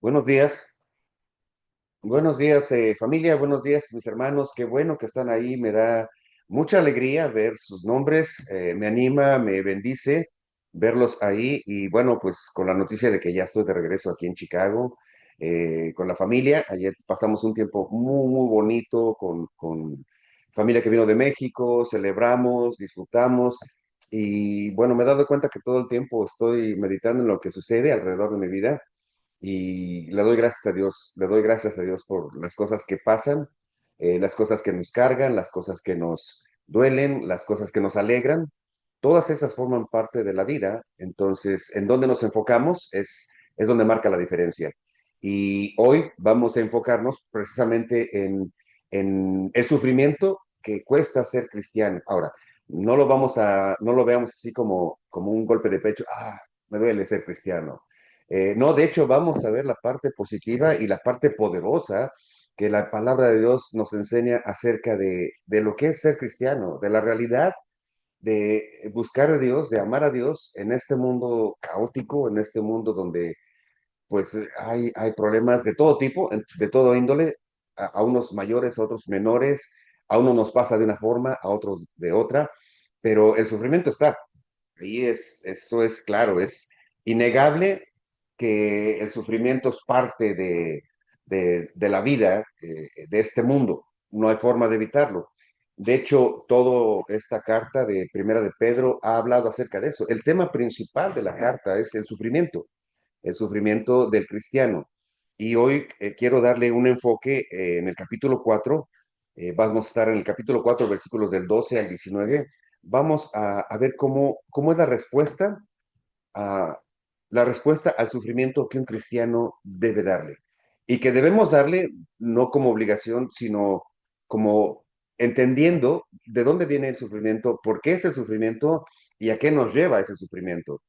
Buenos días familia, buenos días mis hermanos, qué bueno que están ahí, me da mucha alegría ver sus nombres, me anima, me bendice verlos ahí y bueno, pues con la noticia de que ya estoy de regreso aquí en Chicago, con la familia. Ayer pasamos un tiempo muy bonito con familia que vino de México, celebramos, disfrutamos y bueno, me he dado cuenta que todo el tiempo estoy meditando en lo que sucede alrededor de mi vida y le doy gracias a Dios, le doy gracias a Dios por las cosas que pasan, las cosas que nos cargan, las cosas que nos duelen, las cosas que nos alegran. Todas esas forman parte de la vida, entonces en donde nos enfocamos es donde marca la diferencia. Y hoy vamos a enfocarnos precisamente en el sufrimiento que cuesta ser cristiano. Ahora, no lo veamos así como un golpe de pecho, me duele ser cristiano. No, de hecho, vamos a ver la parte positiva y la parte poderosa que la palabra de Dios nos enseña acerca de lo que es ser cristiano, de la realidad de buscar a Dios, de amar a Dios en este mundo caótico, en este mundo donde pues hay problemas de todo tipo, de todo índole, a unos mayores, a otros menores, a uno nos pasa de una forma, a otros de otra, pero el sufrimiento está. Eso es claro, es innegable que el sufrimiento es parte de la vida de este mundo. No hay forma de evitarlo. De hecho, toda esta carta de Primera de Pedro ha hablado acerca de eso. El tema principal de la carta es el sufrimiento del cristiano. Y hoy quiero darle un enfoque en el capítulo 4. Vamos a estar en el capítulo 4, versículos del 12 al 19. Vamos a ver cómo es a, la respuesta al sufrimiento que un cristiano debe darle. Y que debemos darle no como obligación, sino como entendiendo de dónde viene el sufrimiento, por qué es el sufrimiento y a qué nos lleva ese sufrimiento.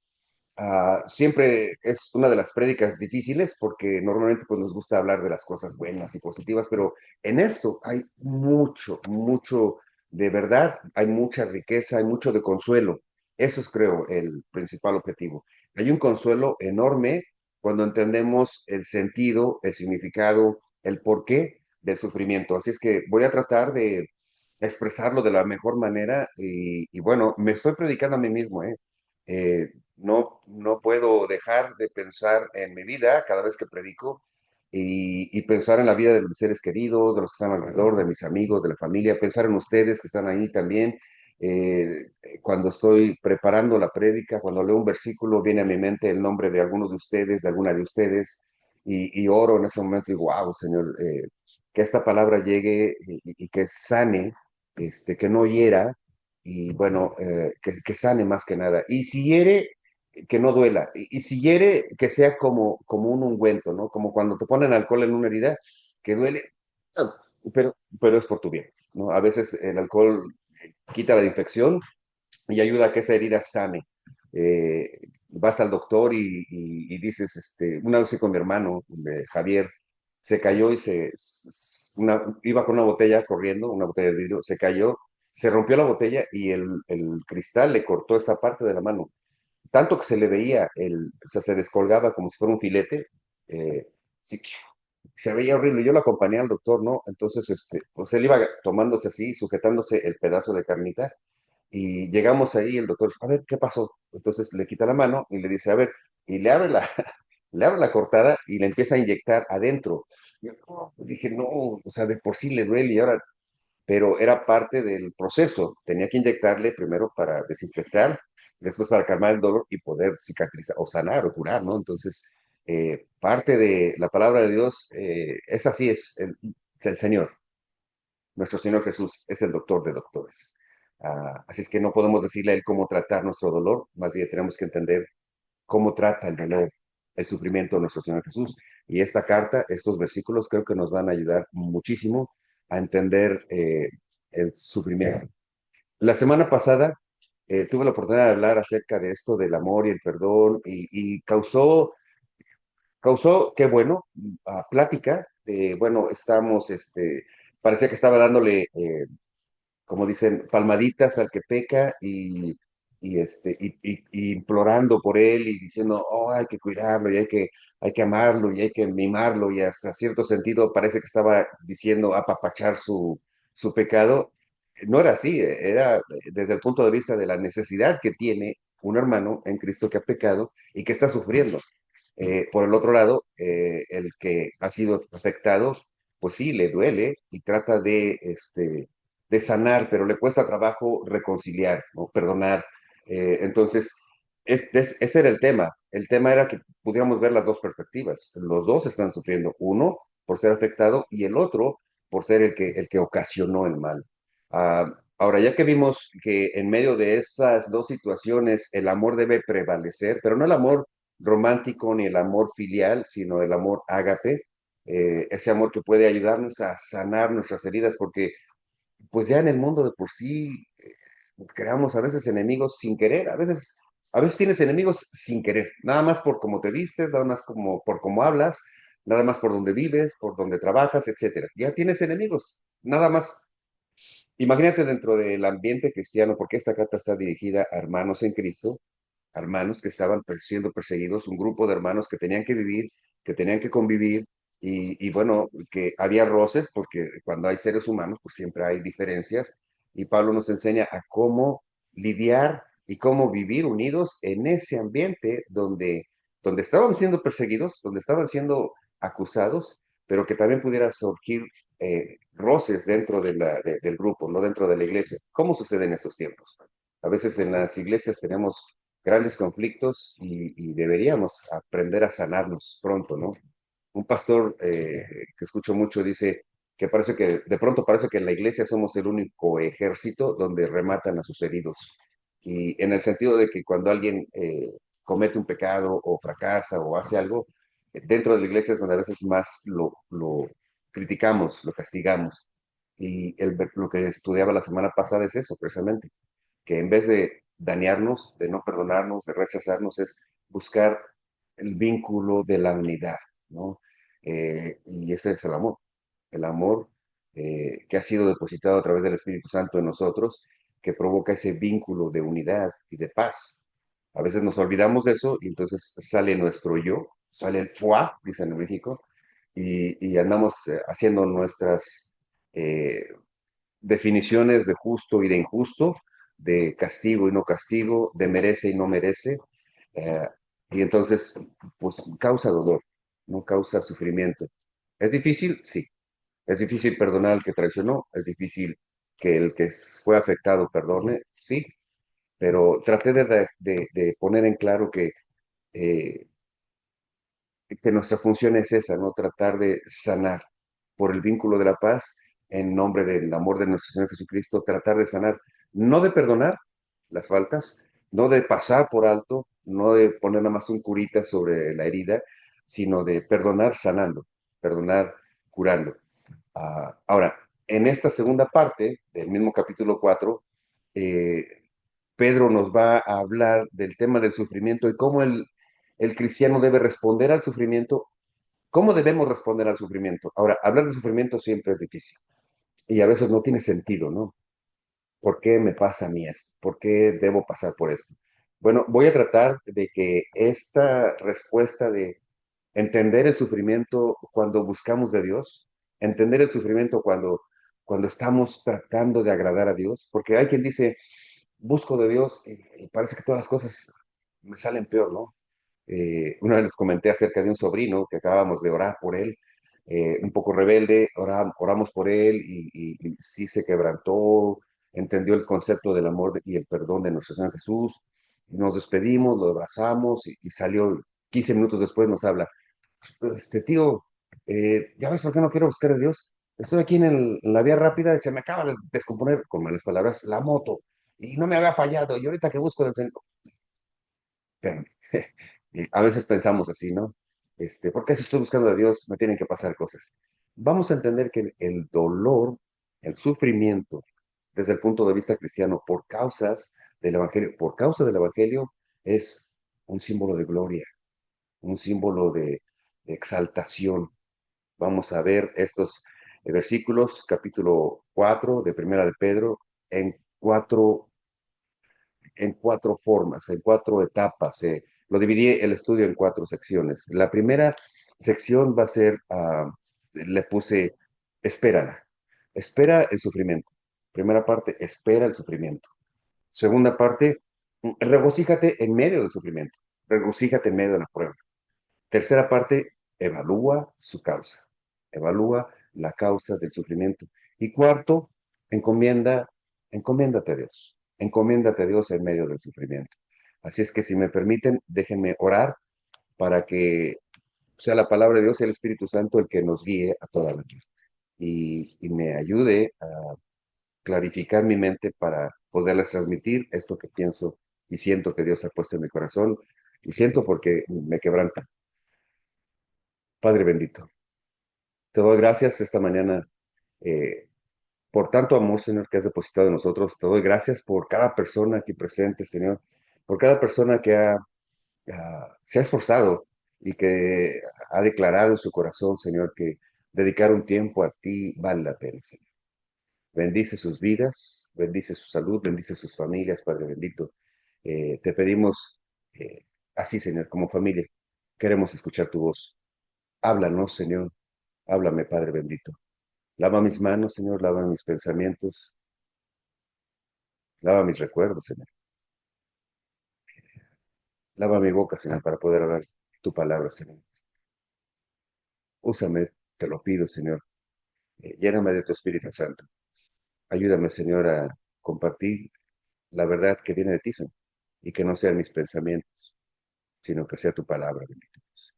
Siempre es una de las prédicas difíciles porque normalmente pues, nos gusta hablar de las cosas buenas y positivas, pero en esto hay mucho de verdad, hay mucha riqueza, hay mucho de consuelo. Eso es, creo, el principal objetivo. Hay un consuelo enorme cuando entendemos el sentido, el significado, el porqué del sufrimiento. Así es que voy a tratar de expresarlo de la mejor manera y bueno, me estoy predicando a mí mismo, ¿eh? No puedo dejar de pensar en mi vida cada vez que predico y pensar en la vida de mis seres queridos, de los que están alrededor, de mis amigos, de la familia, pensar en ustedes que están ahí también. Cuando estoy preparando la prédica, cuando leo un versículo, viene a mi mente el nombre de alguno de ustedes, de alguna de ustedes, y oro en ese momento y digo, wow, Señor, que esta palabra llegue y que sane, que no hiera, y bueno, que sane más que nada. Y si hiere, que no duela. Y si hiere, que sea como un ungüento, ¿no? Como cuando te ponen alcohol en una herida, que duele, pero es por tu bien, ¿no? A veces el alcohol quita la infección y ayuda a que esa herida sane. Vas al doctor y dices, una vez fui con mi hermano, Javier, se cayó y iba con una botella corriendo, una botella de vidrio, se cayó, se rompió la botella y el cristal le cortó esta parte de la mano. Tanto que se le veía, o sea, se descolgaba como si fuera un filete. Sí, se veía horrible. Yo lo acompañé al doctor, ¿no? Entonces, pues él iba tomándose así, sujetándose el pedazo de carnita y llegamos ahí, el doctor, a ver, ¿qué pasó? Entonces le quita la mano y le dice, a ver, y le abre le abre la cortada y le empieza a inyectar adentro. Yo dije, no, o sea, de por sí le duele y ahora, pero era parte del proceso. Tenía que inyectarle primero para desinfectar, después para calmar el dolor y poder cicatrizar o sanar o curar, ¿no? Entonces, parte de la palabra de Dios es así, es el Señor. Nuestro Señor Jesús es el doctor de doctores. Así es que no podemos decirle a Él cómo tratar nuestro dolor, más bien tenemos que entender cómo trata el dolor, el sufrimiento de nuestro Señor Jesús. Y esta carta, estos versículos, creo que nos van a ayudar muchísimo a entender el sufrimiento. La semana pasada tuve la oportunidad de hablar acerca de esto del amor y el perdón y causó, qué bueno, plática. Bueno, parecía que estaba dándole como dicen, palmaditas al que peca y implorando por él y diciendo, oh, hay que cuidarlo y hay que hay que amarlo y hay que mimarlo y hasta cierto sentido parece que estaba diciendo apapachar su pecado. No era así, era desde el punto de vista de la necesidad que tiene un hermano en Cristo que ha pecado y que está sufriendo. Por el otro lado, el que ha sido afectado, pues sí, le duele y trata de sanar, pero le cuesta trabajo reconciliar, ¿no? Perdonar. Entonces, ese era el tema. El tema era que pudiéramos ver las dos perspectivas. Los dos están sufriendo, uno por ser afectado y el otro por ser el que ocasionó el mal. Ahora, ya que vimos que en medio de esas dos situaciones el amor debe prevalecer, pero no el amor romántico ni el amor filial, sino el amor ágape, ese amor que puede ayudarnos a sanar nuestras heridas, porque pues ya en el mundo de por sí creamos a veces enemigos sin querer, a veces tienes enemigos sin querer, nada más por cómo te vistes, nada más como por cómo hablas, nada más por donde vives, por donde trabajas, etcétera. Ya tienes enemigos, nada más. Imagínate dentro del ambiente cristiano, porque esta carta está dirigida a hermanos en Cristo, hermanos que estaban siendo perseguidos, un grupo de hermanos que tenían que vivir, que tenían que convivir, y bueno, que había roces, porque cuando hay seres humanos, pues siempre hay diferencias, y Pablo nos enseña a cómo lidiar y cómo vivir unidos en ese ambiente donde estaban siendo perseguidos, donde estaban siendo acusados, pero que también pudiera surgir roces dentro del grupo, no dentro de la iglesia. ¿Cómo sucede en estos tiempos? A veces en las iglesias tenemos grandes conflictos y deberíamos aprender a sanarnos pronto, ¿no? Un pastor que escucho mucho dice que parece que de pronto parece que en la iglesia somos el único ejército donde rematan a sus heridos. Y en el sentido de que cuando alguien comete un pecado o fracasa o hace algo, dentro de la iglesia es donde a veces más lo criticamos, lo castigamos. Y lo que estudiaba la semana pasada es eso, precisamente que en vez de dañarnos, de no perdonarnos, de rechazarnos, es buscar el vínculo de la unidad, ¿no? Y ese es el amor que ha sido depositado a través del Espíritu Santo en nosotros, que provoca ese vínculo de unidad y de paz. A veces nos olvidamos de eso y entonces sale nuestro yo, sale el foie, dicen en México, y andamos haciendo nuestras eh, definiciones de justo y de injusto, de castigo y no castigo, de merece y no merece, eh, y entonces, pues causa dolor, no causa sufrimiento. ¿Es difícil? Sí. ¿Es difícil perdonar al que traicionó? Es difícil que el que fue afectado perdone, sí, pero traté de poner en claro eh, que nuestra función es esa, ¿no? Tratar de sanar por el vínculo de la paz, en nombre del amor de nuestro Señor Jesucristo, tratar de sanar, no de perdonar las faltas, no de pasar por alto, no de poner nada más un curita sobre la herida, sino de perdonar sanando, perdonar curando. Ahora, en esta segunda parte del mismo capítulo 4, eh, Pedro nos va a hablar del tema del sufrimiento y cómo el cristiano debe responder al sufrimiento. ¿Cómo debemos responder al sufrimiento? Ahora, hablar de sufrimiento siempre es difícil y a veces no tiene sentido, ¿no? ¿Por qué me pasa a mí esto? ¿Por qué debo pasar por esto? Bueno, voy a tratar de que esta respuesta de entender el sufrimiento cuando buscamos de Dios, entender el sufrimiento cuando estamos tratando de agradar a Dios, porque hay quien dice, busco de Dios y parece que todas las cosas me salen peor, ¿no? Una vez les comenté acerca de un sobrino que acabamos de orar por él, un poco rebelde, oramos por él y sí se quebrantó, entendió el concepto del amor y el perdón de nuestro Señor Jesús. Y nos despedimos, lo abrazamos y salió 15 minutos después nos habla, tío, ¿ya ves por qué no quiero buscar a Dios? Estoy aquí en la vía rápida y se me acaba de descomponer, con malas palabras, la moto y no me había fallado y ahorita que busco del Señor, espérame. Y a veces pensamos así, ¿no? ¿Por qué si estoy buscando a Dios me tienen que pasar cosas? Vamos a entender que el dolor, el sufrimiento, desde el punto de vista cristiano, por causa del Evangelio, es un símbolo de gloria, un símbolo de exaltación. Vamos a ver estos versículos, capítulo 4 de Primera de Pedro, en cuatro en cuatro formas, en cuatro etapas. Lo dividí el estudio en cuatro secciones. La primera sección va a ser, le puse, espérala. Espera el sufrimiento. Primera parte, espera el sufrimiento. Segunda parte, regocíjate en medio del sufrimiento. Regocíjate en medio de la prueba. Tercera parte, evalúa su causa. Evalúa la causa del sufrimiento. Y cuarto, encomienda, encomiéndate a Dios. Encomiéndate a Dios en medio del sufrimiento. Así es que si me permiten, déjenme orar para que sea la palabra de Dios y el Espíritu Santo el que nos guíe a toda la vida y me ayude a clarificar mi mente para poderles transmitir esto que pienso y siento que Dios ha puesto en mi corazón y siento porque me quebranta. Padre bendito, te doy gracias esta mañana eh, por tanto amor, Señor, que has depositado en nosotros. Te doy gracias por cada persona aquí presente, Señor, por cada persona que se ha esforzado y que ha declarado en su corazón, Señor, que dedicar un tiempo a ti vale la pena, Señor. Bendice sus vidas, bendice su salud, bendice sus familias, Padre bendito. Te pedimos así, Señor, como familia, queremos escuchar tu voz. Háblanos, Señor, háblame, Padre bendito. Lava mis manos, Señor, lava mis pensamientos, lava mis recuerdos, Señor. Lava mi boca, Señor, para poder hablar tu palabra, Señor. Úsame, te lo pido, Señor. Lléname de tu Espíritu Santo. Ayúdame, Señor, a compartir la verdad que viene de ti, Señor, y que no sean mis pensamientos, sino que sea tu palabra, bendito Dios.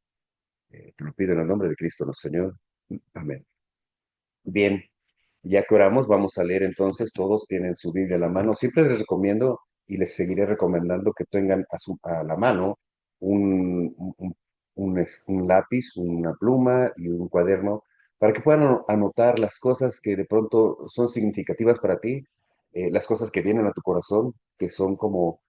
Te lo pido en el nombre de Cristo, nuestro Señor. Amén. Bien, ya que oramos, vamos a leer entonces, todos tienen su Biblia a la mano. Siempre les recomiendo y les seguiré recomendando que tengan a la mano un lápiz, una pluma y un cuaderno para que puedan anotar las cosas que de pronto son significativas para ti, las cosas que vienen a tu corazón, que son como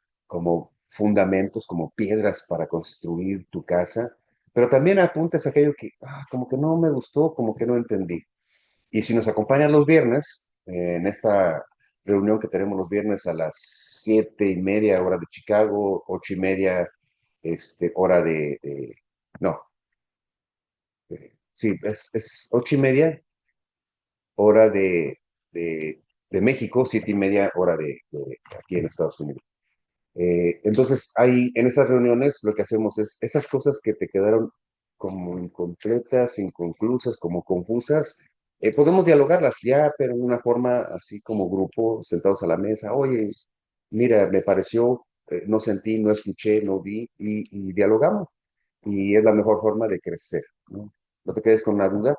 fundamentos, como piedras para construir tu casa, pero también apuntes aquello que como que no me gustó, como que no entendí. Y si nos acompañan los viernes, en esta reunión que tenemos los viernes a las 7:30 hora de Chicago, 8:30 hora no, sí, es 8:30 hora de México, 7:30 hora de aquí en Estados Unidos. Entonces, ahí en esas reuniones lo que hacemos es esas cosas que te quedaron como incompletas, inconclusas, como confusas, podemos dialogarlas ya, pero en una forma así como grupo, sentados a la mesa. Oye, mira, me pareció, no sentí, no escuché, no vi, y dialogamos. Y es la mejor forma de crecer, ¿no? No te quedes con una duda.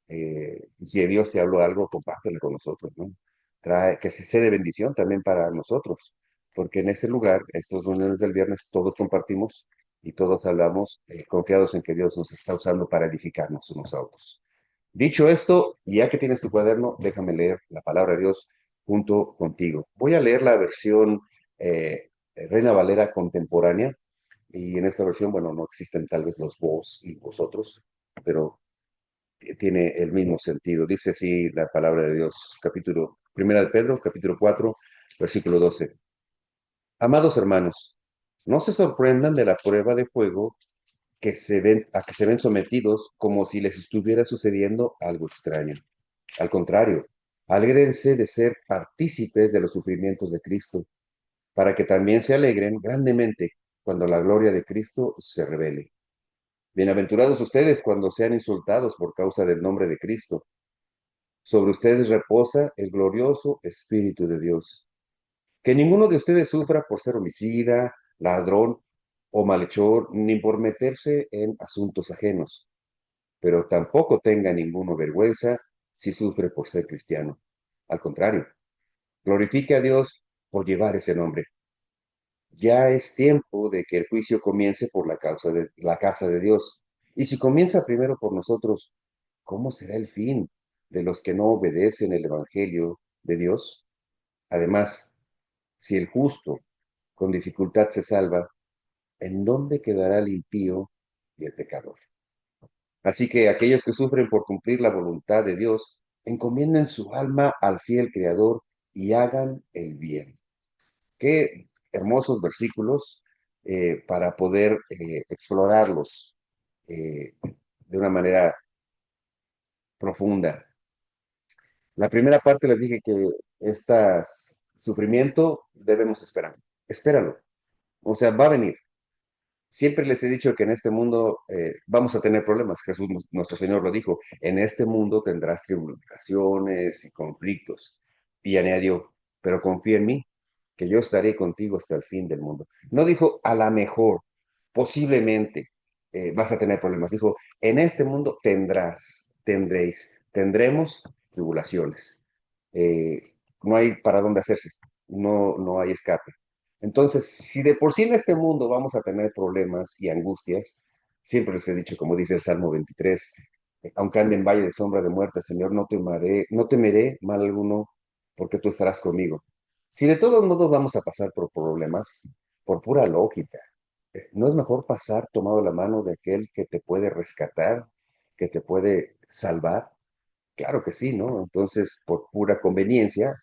Si Dios te habló algo, compártelo con nosotros, ¿no? Trae, que se sea de bendición también para nosotros porque en ese lugar, estos reuniones del viernes, todos compartimos y todos hablamos confiados en que Dios nos está usando para edificarnos unos a otros. Dicho esto, ya que tienes tu cuaderno, déjame leer la palabra de Dios junto contigo. Voy a leer la versión Reina Valera contemporánea y en esta versión, bueno, no existen tal vez los vos y vosotros, pero tiene el mismo sentido. Dice así la palabra de Dios, capítulo, primera de Pedro, capítulo 4, versículo 12. Amados hermanos, no se sorprendan de la prueba de fuego a que se ven sometidos como si les estuviera sucediendo algo extraño. Al contrario, alégrense de ser partícipes de los sufrimientos de Cristo, para que también se alegren grandemente cuando la gloria de Cristo se revele. Bienaventurados ustedes cuando sean insultados por causa del nombre de Cristo. Sobre ustedes reposa el glorioso Espíritu de Dios. Que ninguno de ustedes sufra por ser homicida, ladrón o malhechor, ni por meterse en asuntos ajenos, pero tampoco tenga ninguno vergüenza si sufre por ser cristiano. Al contrario, glorifique a Dios por llevar ese nombre. Ya es tiempo de que el juicio comience por la casa de Dios. Y si comienza primero por nosotros, ¿cómo será el fin de los que no obedecen el Evangelio de Dios? Además, si el justo con dificultad se salva, ¿en dónde quedará el impío y el pecador? Así que aquellos que sufren por cumplir la voluntad de Dios, encomienden su alma al fiel Creador y hagan el bien. Qué hermosos versículos. para poder explorarlos de una manera profunda. La primera parte les dije que este sufrimiento debemos esperar. Espéralo. O sea, va a venir. Siempre les he dicho que en este mundo vamos a tener problemas. Jesús, nuestro Señor, lo dijo. En este mundo tendrás tribulaciones y conflictos. Y añadió, pero confía en mí, que yo estaré contigo hasta el fin del mundo. No dijo, a la mejor, posiblemente vas a tener problemas. Dijo, en este mundo tendremos tribulaciones. No hay para dónde hacerse. No hay escape. Entonces, si de por sí en este mundo vamos a tener problemas y angustias, siempre les he dicho, como dice el Salmo 23, aunque ande en valle de sombra de muerte, Señor, no temeré mal alguno, porque tú estarás conmigo. Si de todos modos vamos a pasar por problemas, por pura lógica, ¿no es mejor pasar tomado la mano de aquel que te puede rescatar, que te puede salvar? Claro que sí, ¿no? Entonces, por pura conveniencia,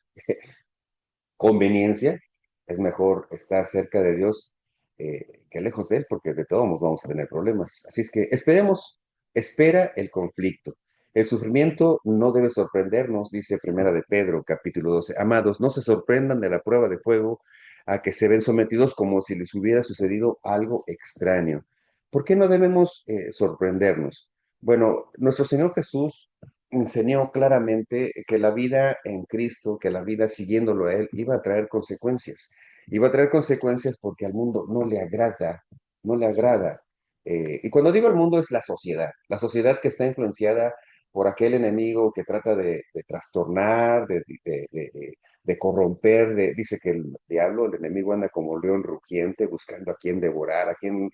es mejor estar cerca de Dios que lejos de Él, porque de todos modos vamos a tener problemas. Así es que esperemos, espera el conflicto. El sufrimiento no debe sorprendernos, dice Primera de Pedro, capítulo 12. Amados, no se sorprendan de la prueba de fuego a que se ven sometidos como si les hubiera sucedido algo extraño. ¿Por qué no debemos sorprendernos? Bueno, nuestro Señor Jesús enseñó claramente que la vida en Cristo, que la vida siguiéndolo a Él, iba a traer consecuencias. Iba a traer consecuencias porque al mundo no le agrada, no le agrada. Y cuando digo el mundo es la sociedad que está influenciada por aquel enemigo que trata de trastornar, de corromper, dice que el diablo, el enemigo anda como león rugiente buscando a quien devorar, a quien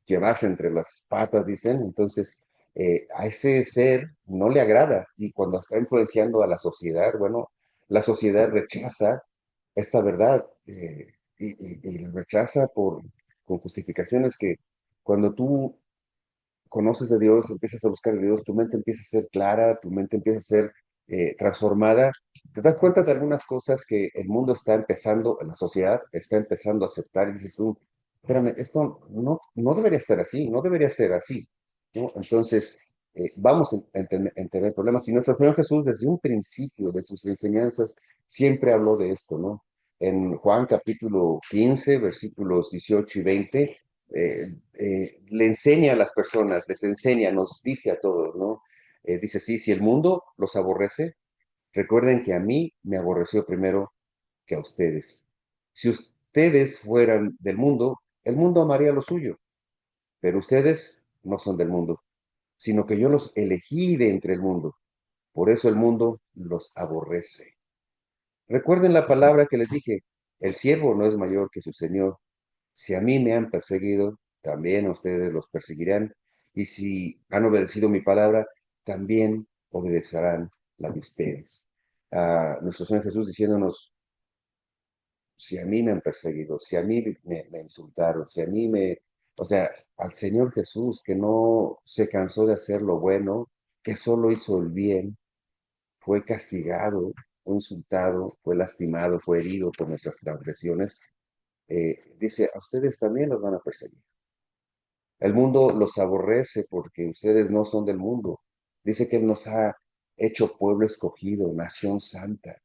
llevarse entre las patas, dicen. Entonces, a ese ser no le agrada y cuando está influenciando a la sociedad, bueno, la sociedad rechaza esta verdad y la rechaza con justificaciones que cuando tú conoces de Dios, empiezas a buscar de Dios, tu mente empieza a ser clara, tu mente empieza a ser transformada, te das cuenta de algunas cosas que el mundo está empezando, la sociedad está empezando a aceptar y dices tú, espérame, esto no debería ser así, no debería ser así, ¿no? Entonces, vamos a tener problemas. Y nuestro Señor Jesús, desde un principio de sus enseñanzas, siempre habló de esto, ¿no? En Juan capítulo 15, versículos 18 y 20, le enseña a las personas, les enseña, nos dice a todos, ¿no? Dice, sí, si el mundo los aborrece, recuerden que a mí me aborreció primero que a ustedes. Si ustedes fueran del mundo, el mundo amaría lo suyo, pero ustedes no son del mundo, sino que yo los elegí de entre el mundo. Por eso el mundo los aborrece. Recuerden la palabra que les dije, el siervo no es mayor que su señor. Si a mí me han perseguido, también a ustedes los perseguirán. Y si han obedecido mi palabra, también obedecerán la de ustedes. Nuestro Señor Jesús diciéndonos, si a mí me han perseguido, si a mí me insultaron, si a mí me... O sea, al Señor Jesús que no se cansó de hacer lo bueno, que solo hizo el bien, fue castigado, fue insultado, fue lastimado, fue herido por nuestras transgresiones. Dice, a ustedes también los van a perseguir. El mundo los aborrece porque ustedes no son del mundo. Dice que Él nos ha hecho pueblo escogido, nación santa.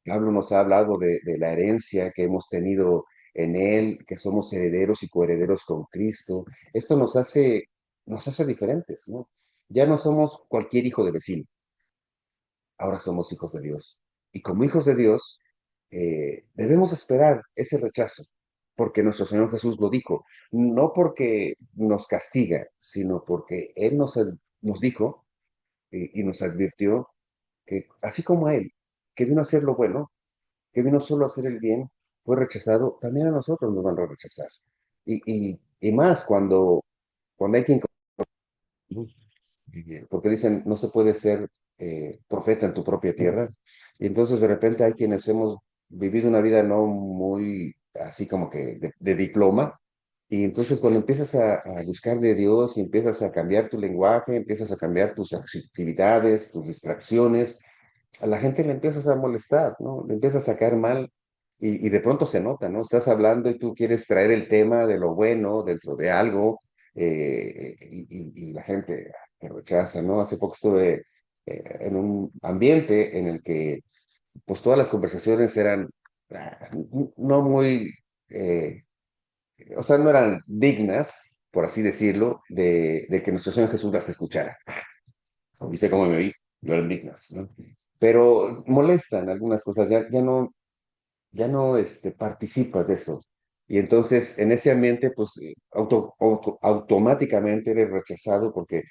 Pablo nos ha hablado de la herencia que hemos tenido en Él, que somos herederos y coherederos con Cristo. Esto nos hace diferentes, ¿no? Ya no somos cualquier hijo de vecino, ahora somos hijos de Dios. Y como hijos de Dios, debemos esperar ese rechazo, porque nuestro Señor Jesús lo dijo, no porque nos castiga, sino porque Él nos dijo y nos advirtió que así como a Él, que vino a hacer lo bueno, que vino solo a hacer el bien, fue rechazado, también a nosotros nos van a rechazar. Y más cuando hay quien... Porque dicen, no se puede ser profeta en tu propia tierra. Y entonces de repente hay quienes hemos vivido una vida no muy así como que de diploma. Y entonces cuando empiezas a buscar de Dios y empiezas a cambiar tu lenguaje, empiezas a cambiar tus actividades, tus distracciones, a la gente le empiezas a molestar, ¿no? Le empiezas a caer mal Y de pronto se nota, ¿no? Estás hablando y tú quieres traer el tema de lo bueno dentro de algo y la gente te rechaza, ¿no? Hace poco estuve en un ambiente en el que pues todas las conversaciones eran no muy, eh, o sea, no eran dignas, por así decirlo, de que nuestro Señor Jesús las escuchara. ¿Viste cómo me oí? No eran dignas, ¿no? Pero molestan algunas cosas, ya no participas de eso. Y entonces en ese ambiente, pues automáticamente eres rechazado porque,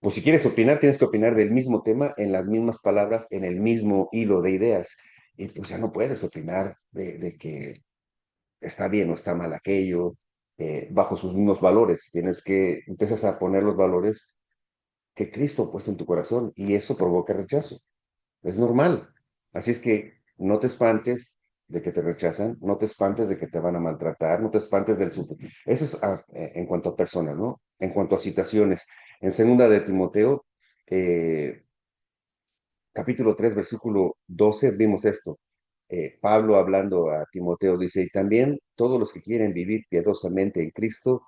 pues si quieres opinar, tienes que opinar del mismo tema, en las mismas palabras, en el mismo hilo de ideas. Y pues ya no puedes opinar de que está bien o está mal aquello, bajo sus mismos valores. Empiezas a poner los valores que Cristo ha puesto en tu corazón y eso provoca rechazo. Es normal. Así es que no te espantes de que te rechazan, no te espantes de que te van a maltratar, no te espantes del super. Eso es en cuanto a personas, ¿no? En cuanto a citaciones. En segunda de Timoteo, eh, capítulo 3 versículo 12 vimos esto. Pablo hablando a Timoteo dice, y también todos los que quieren vivir piadosamente en Cristo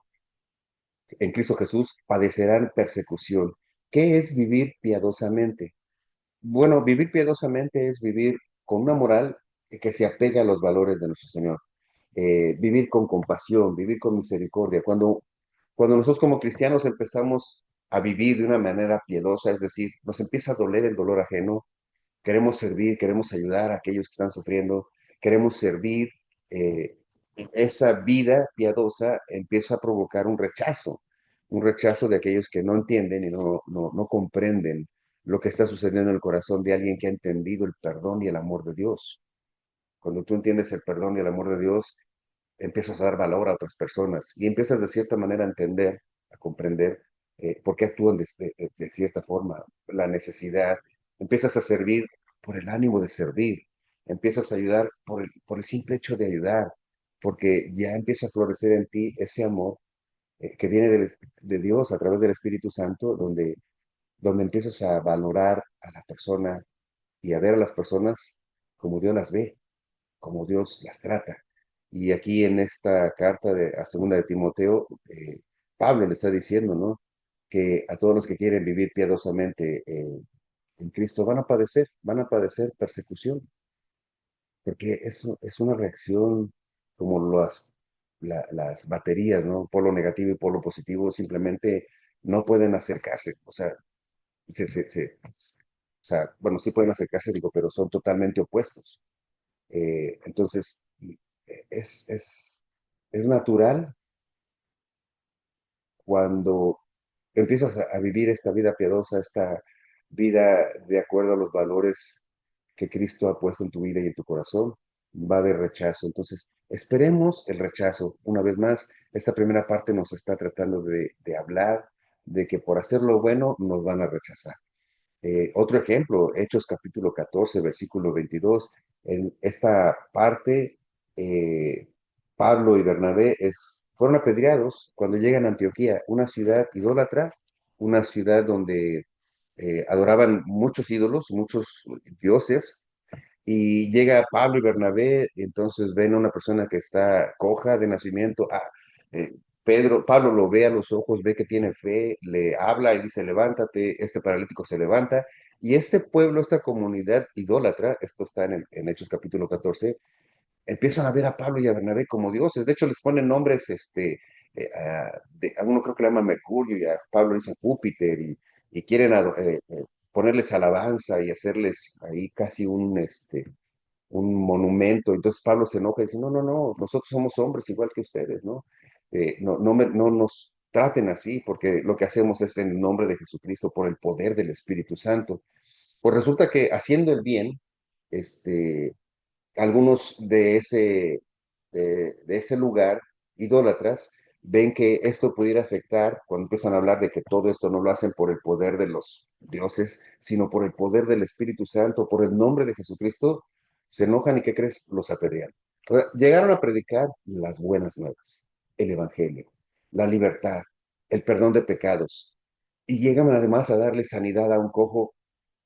Jesús, padecerán persecución. ¿Qué es vivir piadosamente? Bueno, vivir piadosamente es vivir con una moral que se apega a los valores de nuestro Señor. Vivir con compasión, vivir con misericordia. Cuando nosotros como cristianos empezamos a vivir de una manera piedosa, es decir, nos empieza a doler el dolor ajeno, queremos servir, queremos ayudar a aquellos que están sufriendo, queremos servir, eh, esa vida piadosa empieza a provocar un rechazo de aquellos que no entienden y no comprenden lo que está sucediendo en el corazón de alguien que ha entendido el perdón y el amor de Dios. Cuando tú entiendes el perdón y el amor de Dios, empiezas a dar valor a otras personas y empiezas de cierta manera a entender, a comprender por qué actúan de cierta forma, la necesidad, empiezas a servir por el ánimo de servir, empiezas a ayudar por el simple hecho de ayudar, porque ya empieza a florecer en ti ese amor que viene de Dios a través del Espíritu Santo, donde empiezas a valorar a la persona y a ver a las personas como Dios las ve, como Dios las trata. Y aquí en esta carta a segunda de Timoteo, Pablo le está diciendo, ¿no? Que a todos los que quieren vivir piadosamente en Cristo van a padecer persecución, porque eso es una reacción como las baterías, ¿no? Polo negativo y polo positivo simplemente no pueden acercarse, o sea, o sea, bueno, sí pueden acercarse, digo, pero son totalmente opuestos. Entonces, es, es, es natural cuando empiezas a vivir esta vida piadosa, esta vida de acuerdo a los valores que Cristo ha puesto en tu vida y en tu corazón, va a haber rechazo. Entonces, esperemos el rechazo. Una vez más, esta primera parte nos está tratando de hablar de que por hacer lo bueno nos van a rechazar. Otro ejemplo, Hechos capítulo 14, versículo 22. En esta parte, eh, Pablo y Bernabé fueron apedreados cuando llegan a Antioquía, una ciudad idólatra, una ciudad donde adoraban muchos ídolos, muchos dioses, y llega Pablo y Bernabé, y entonces ven a una persona que está coja de nacimiento. Eh, Pablo lo ve a los ojos, ve que tiene fe, le habla y dice, levántate, este paralítico se levanta. Y este pueblo, esta comunidad idólatra, esto está en Hechos capítulo 14, empiezan a ver a Pablo y a Bernabé como dioses. De hecho, les ponen nombres, a uno creo que le llama Mercurio y a Pablo le dicen Júpiter y quieren ponerles alabanza y hacerles ahí casi un monumento. Entonces Pablo se enoja y dice, no, no, no, nosotros somos hombres igual que ustedes, ¿no? No nos traten así porque lo que hacemos es en el nombre de Jesucristo por el poder del Espíritu Santo. Pues resulta que haciendo el bien, este, algunos de ese lugar, idólatras, ven que esto pudiera afectar cuando empiezan a hablar de que todo esto no lo hacen por el poder de los dioses, sino por el poder del Espíritu Santo, por el nombre de Jesucristo, se enojan y ¿qué crees? Los apedrean. O sea, llegaron a predicar las buenas nuevas, el Evangelio, la libertad, el perdón de pecados, y llegan además a darle sanidad a un cojo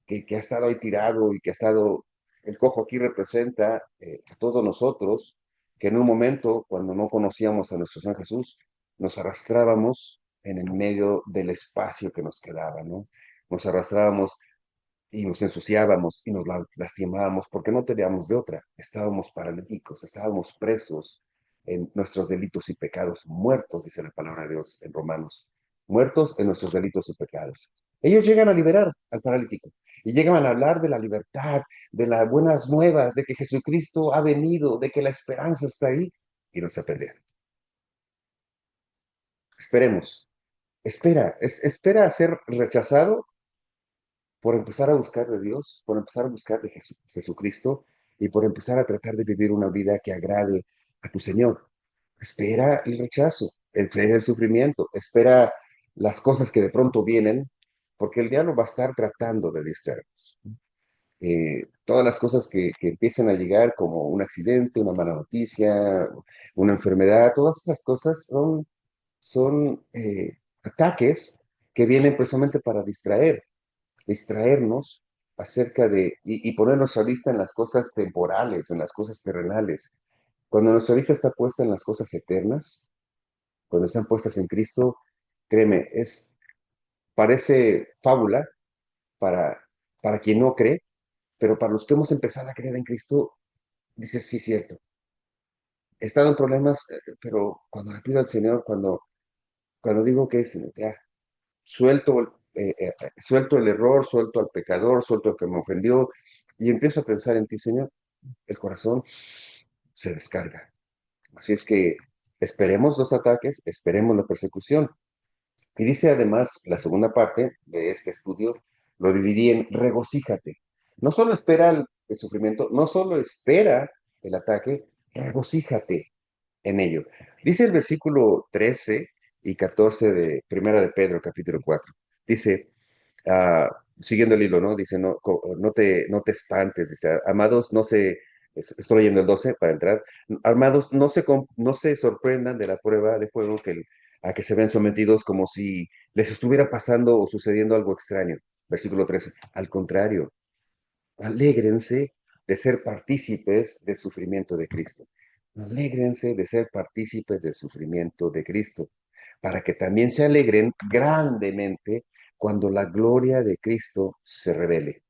que ha estado ahí tirado y que ha estado el cojo aquí representa a todos nosotros que en un momento, cuando no conocíamos a nuestro Señor Jesús, nos arrastrábamos en el medio del espacio que nos quedaba, ¿no? Nos arrastrábamos y nos ensuciábamos y nos lastimábamos porque no teníamos de otra. Estábamos paralíticos, estábamos presos en nuestros delitos y pecados, muertos, dice la palabra de Dios en Romanos, muertos en nuestros delitos y pecados. Ellos llegan a liberar al paralítico y llegan a hablar de la libertad, de las buenas nuevas, de que Jesucristo ha venido, de que la esperanza está ahí y nos apedrean. Esperemos, espera a ser rechazado por empezar a buscar de Dios, por empezar a buscar de Jesucristo y por empezar a tratar de vivir una vida que agrade a tu Señor. Espera el rechazo, espera el sufrimiento, espera las cosas que de pronto vienen, porque el diablo va a estar tratando de distraernos. Todas las cosas que empiezan a llegar, como un accidente, una mala noticia, una enfermedad, todas esas cosas son ataques que vienen precisamente para distraernos acerca y poner nuestra vista en las cosas temporales, en las cosas terrenales. Cuando nuestra vista está puesta en las cosas eternas, cuando están puestas en Cristo, créeme, parece fábula para, para quien no cree, pero para los que hemos empezado a creer en Cristo, dices, sí, cierto. He estado en problemas, pero cuando le pido al Señor, cuando digo que Señor, ya, suelto, suelto el error, suelto al pecador, suelto al que me ofendió, y empiezo a pensar en ti, Señor, el corazón se descarga. Así es que esperemos los ataques, esperemos la persecución. Y dice además la segunda parte de este estudio, lo dividí en regocíjate. No solo espera el sufrimiento, no solo espera el ataque, regocíjate en ello. Dice el versículo 13 y 14 de Primera de Pedro, capítulo 4. Dice, siguiendo el hilo, ¿no? Dice, no te espantes, dice, amados, estoy leyendo el 12 para entrar, amados, no se sorprendan de la prueba de fuego a que se ven sometidos como si les estuviera pasando o sucediendo algo extraño. Versículo 13, al contrario, alégrense de ser partícipes del sufrimiento de Cristo. Alégrense de ser partícipes del sufrimiento de Cristo, para que también se alegren grandemente cuando la gloria de Cristo se revele.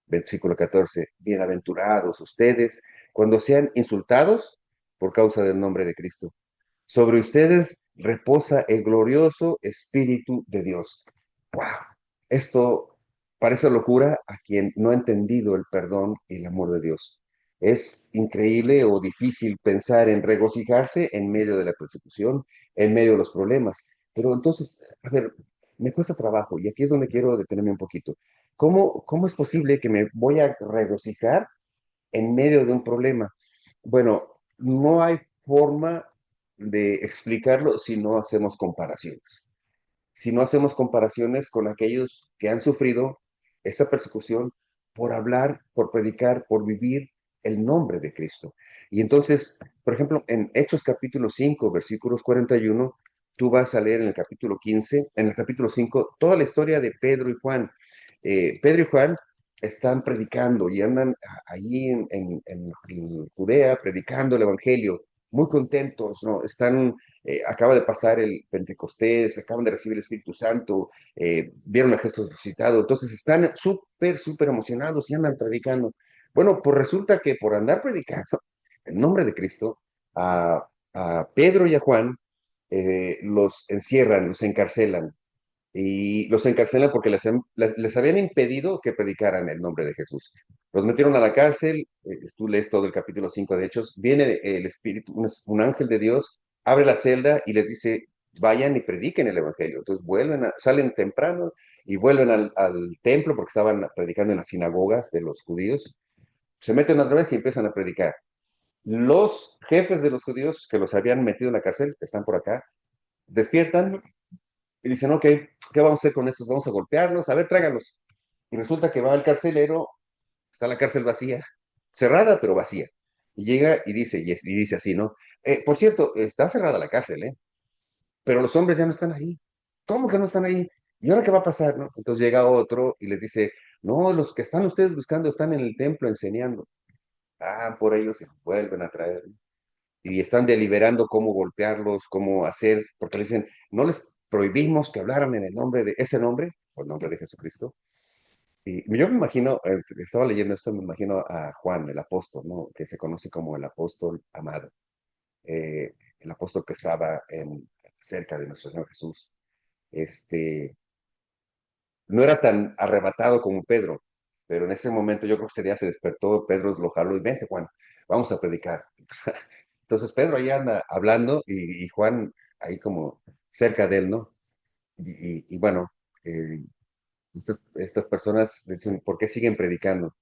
Versículo 14. Bienaventurados ustedes cuando sean insultados por causa del nombre de Cristo. Sobre ustedes reposa el glorioso Espíritu de Dios. ¡Wow! Esto parece locura a quien no ha entendido el perdón y el amor de Dios. Es increíble o difícil pensar en regocijarse en medio de la persecución, en medio de los problemas. Pero entonces, a ver, me cuesta trabajo y aquí es donde quiero detenerme un poquito. ¿Cómo es posible que me voy a regocijar en medio de un problema? Bueno, no hay forma de explicarlo si no hacemos comparaciones. Si no hacemos comparaciones con aquellos que han sufrido esa persecución por hablar, por predicar, por vivir el nombre de Cristo. Y entonces, por ejemplo, en Hechos capítulo 5, versículos 41, tú vas a leer en el capítulo 15, en el capítulo 5, toda la historia de Pedro y Juan. Pedro y Juan están predicando y andan allí en Judea predicando el Evangelio, muy contentos, ¿no? Acaba de pasar el Pentecostés, acaban de recibir el Espíritu Santo, vieron a Jesús resucitado, entonces están súper, súper emocionados y andan predicando. Bueno, pues resulta que por andar predicando el nombre de Cristo, a Pedro y a Juan los encierran, los encarcelan, y los encarcelan porque les habían impedido que predicaran el nombre de Jesús. Los metieron a la cárcel, tú lees todo el capítulo 5 de Hechos, viene el Espíritu, un ángel de Dios, abre la celda y les dice, vayan y prediquen el Evangelio. Entonces salen temprano y vuelven al templo porque estaban predicando en las sinagogas de los judíos, se meten otra vez y empiezan a predicar. Los jefes de los judíos que los habían metido en la cárcel, que están por acá, despiertan y dicen, ok, ¿qué vamos a hacer con estos? Vamos a golpearlos, a ver, trágalos. Y resulta que va el carcelero, está la cárcel vacía, cerrada, pero vacía. Y llega y dice así, ¿no? Por cierto, está cerrada la cárcel, ¿eh? Pero los hombres ya no están ahí. ¿Cómo que no están ahí? ¿Y ahora qué va a pasar, no? Entonces llega otro y les dice, No, los que están ustedes buscando están en el templo enseñando. Ah, por ellos se vuelven a traer. Y están deliberando cómo golpearlos, cómo hacer, porque le dicen, no les prohibimos que hablaran en el nombre de ese nombre, o el nombre de Jesucristo. Y yo me imagino, estaba leyendo esto, me imagino a Juan, el apóstol, ¿no? Que se conoce como el apóstol amado, el apóstol que estaba cerca de nuestro Señor Jesús. Este, no era tan arrebatado como Pedro, pero en ese momento yo creo que ese día se despertó, Pedro lo jaló y vente, Juan, vamos a predicar. Entonces Pedro ahí anda hablando y Juan ahí como cerca de él, ¿no? Y bueno, eh, estas personas dicen, ¿por qué siguen predicando?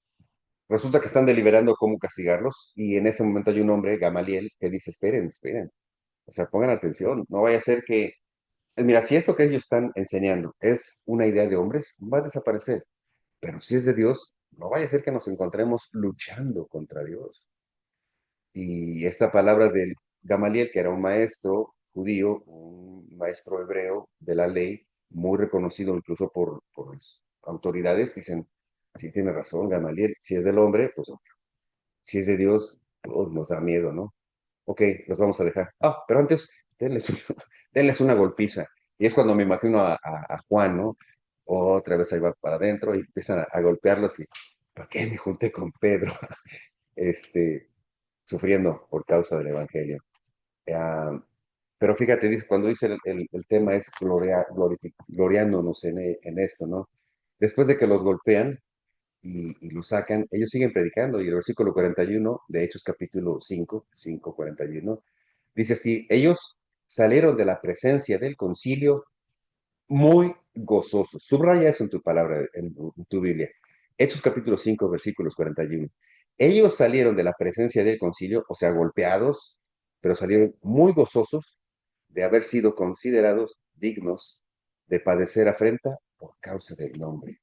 Resulta que están deliberando cómo castigarlos y en ese momento hay un hombre, Gamaliel, que dice, esperen, esperen, o sea, pongan atención, no vaya a ser que, mira, si esto que ellos están enseñando es una idea de hombres, va a desaparecer, pero si es de Dios, no vaya a ser que nos encontremos luchando contra Dios. Y esta palabra del Gamaliel, que era un maestro judío, un maestro hebreo de la ley, muy reconocido incluso por las autoridades, dicen, sí tiene razón Gamaliel, si es del hombre, pues si es de Dios, pues, nos da miedo, ¿no? Ok, los vamos a dejar. Ah, pero antes, denles, denles una golpiza. Y es cuando me imagino a Juan, ¿no? Otra vez ahí va para adentro y empiezan a golpearlos y, ¿por qué me junté con Pedro? Este, sufriendo por causa del Evangelio. Ah, pero fíjate, dice, cuando dice el tema es gloriándonos en esto, ¿no? Después de que los golpean y los sacan, ellos siguen predicando. Y el versículo 41 de Hechos capítulo 5, 41 dice así, ellos salieron de la presencia del concilio muy gozosos. Subraya eso en tu palabra, en tu Biblia. Hechos capítulo 5 versículos 41. Ellos salieron de la presencia del concilio, o sea, golpeados, pero salieron muy gozosos de haber sido considerados dignos de padecer afrenta por causa del nombre.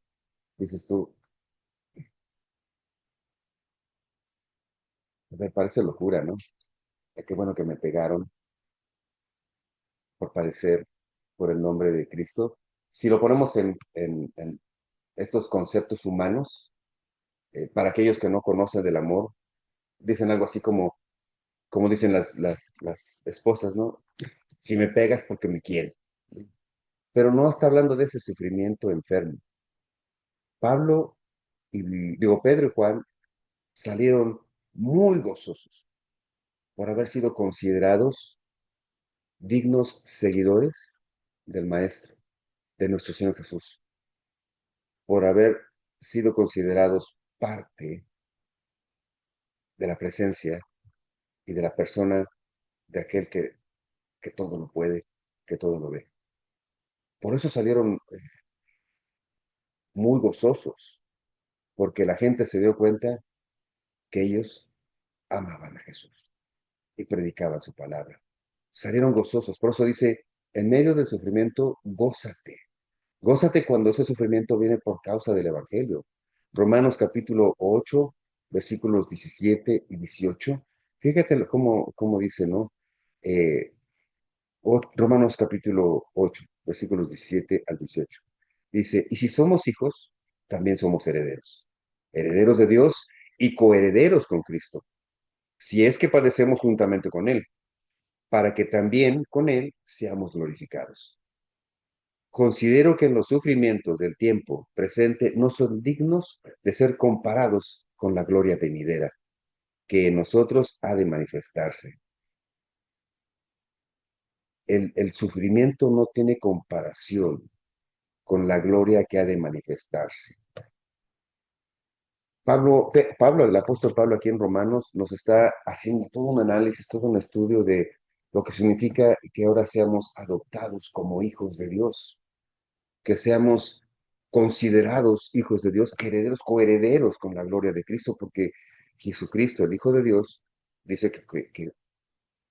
Dices tú, me parece locura, ¿no? Qué bueno que me pegaron por padecer por el nombre de Cristo. Si lo ponemos en estos conceptos humanos, para aquellos que no conocen del amor, dicen algo así como dicen las esposas, ¿no? Si me pegas porque me quieres. Pero no está hablando de ese sufrimiento enfermo. Pablo, digo, Pedro y Juan salieron muy gozosos por haber sido considerados dignos seguidores del Maestro, de nuestro Señor Jesús, por haber sido considerados parte de la presencia y de la persona de aquel que todo lo puede, que todo lo ve. Por eso salieron muy gozosos, porque la gente se dio cuenta que ellos amaban a Jesús y predicaban su palabra. Salieron gozosos, por eso dice, en medio del sufrimiento, gózate. Gózate cuando ese sufrimiento viene por causa del Evangelio. Romanos capítulo 8, versículos 17 y 18. Fíjate cómo dice, ¿no? Eh, Romanos capítulo 8, versículos 17 al 18. Dice, y si somos hijos, también somos herederos. Herederos de Dios y coherederos con Cristo. Si es que padecemos juntamente con Él, para que también con Él seamos glorificados. Considero que en los sufrimientos del tiempo presente no son dignos de ser comparados con la gloria venidera, que en nosotros ha de manifestarse. El sufrimiento no tiene comparación con la gloria que ha de manifestarse. Pablo, el apóstol Pablo aquí en Romanos, nos está haciendo todo un análisis, todo un estudio de lo que significa que ahora seamos adoptados como hijos de Dios, que seamos considerados hijos de Dios, herederos, coherederos con la gloria de Cristo, porque Jesucristo, el Hijo de Dios, dice que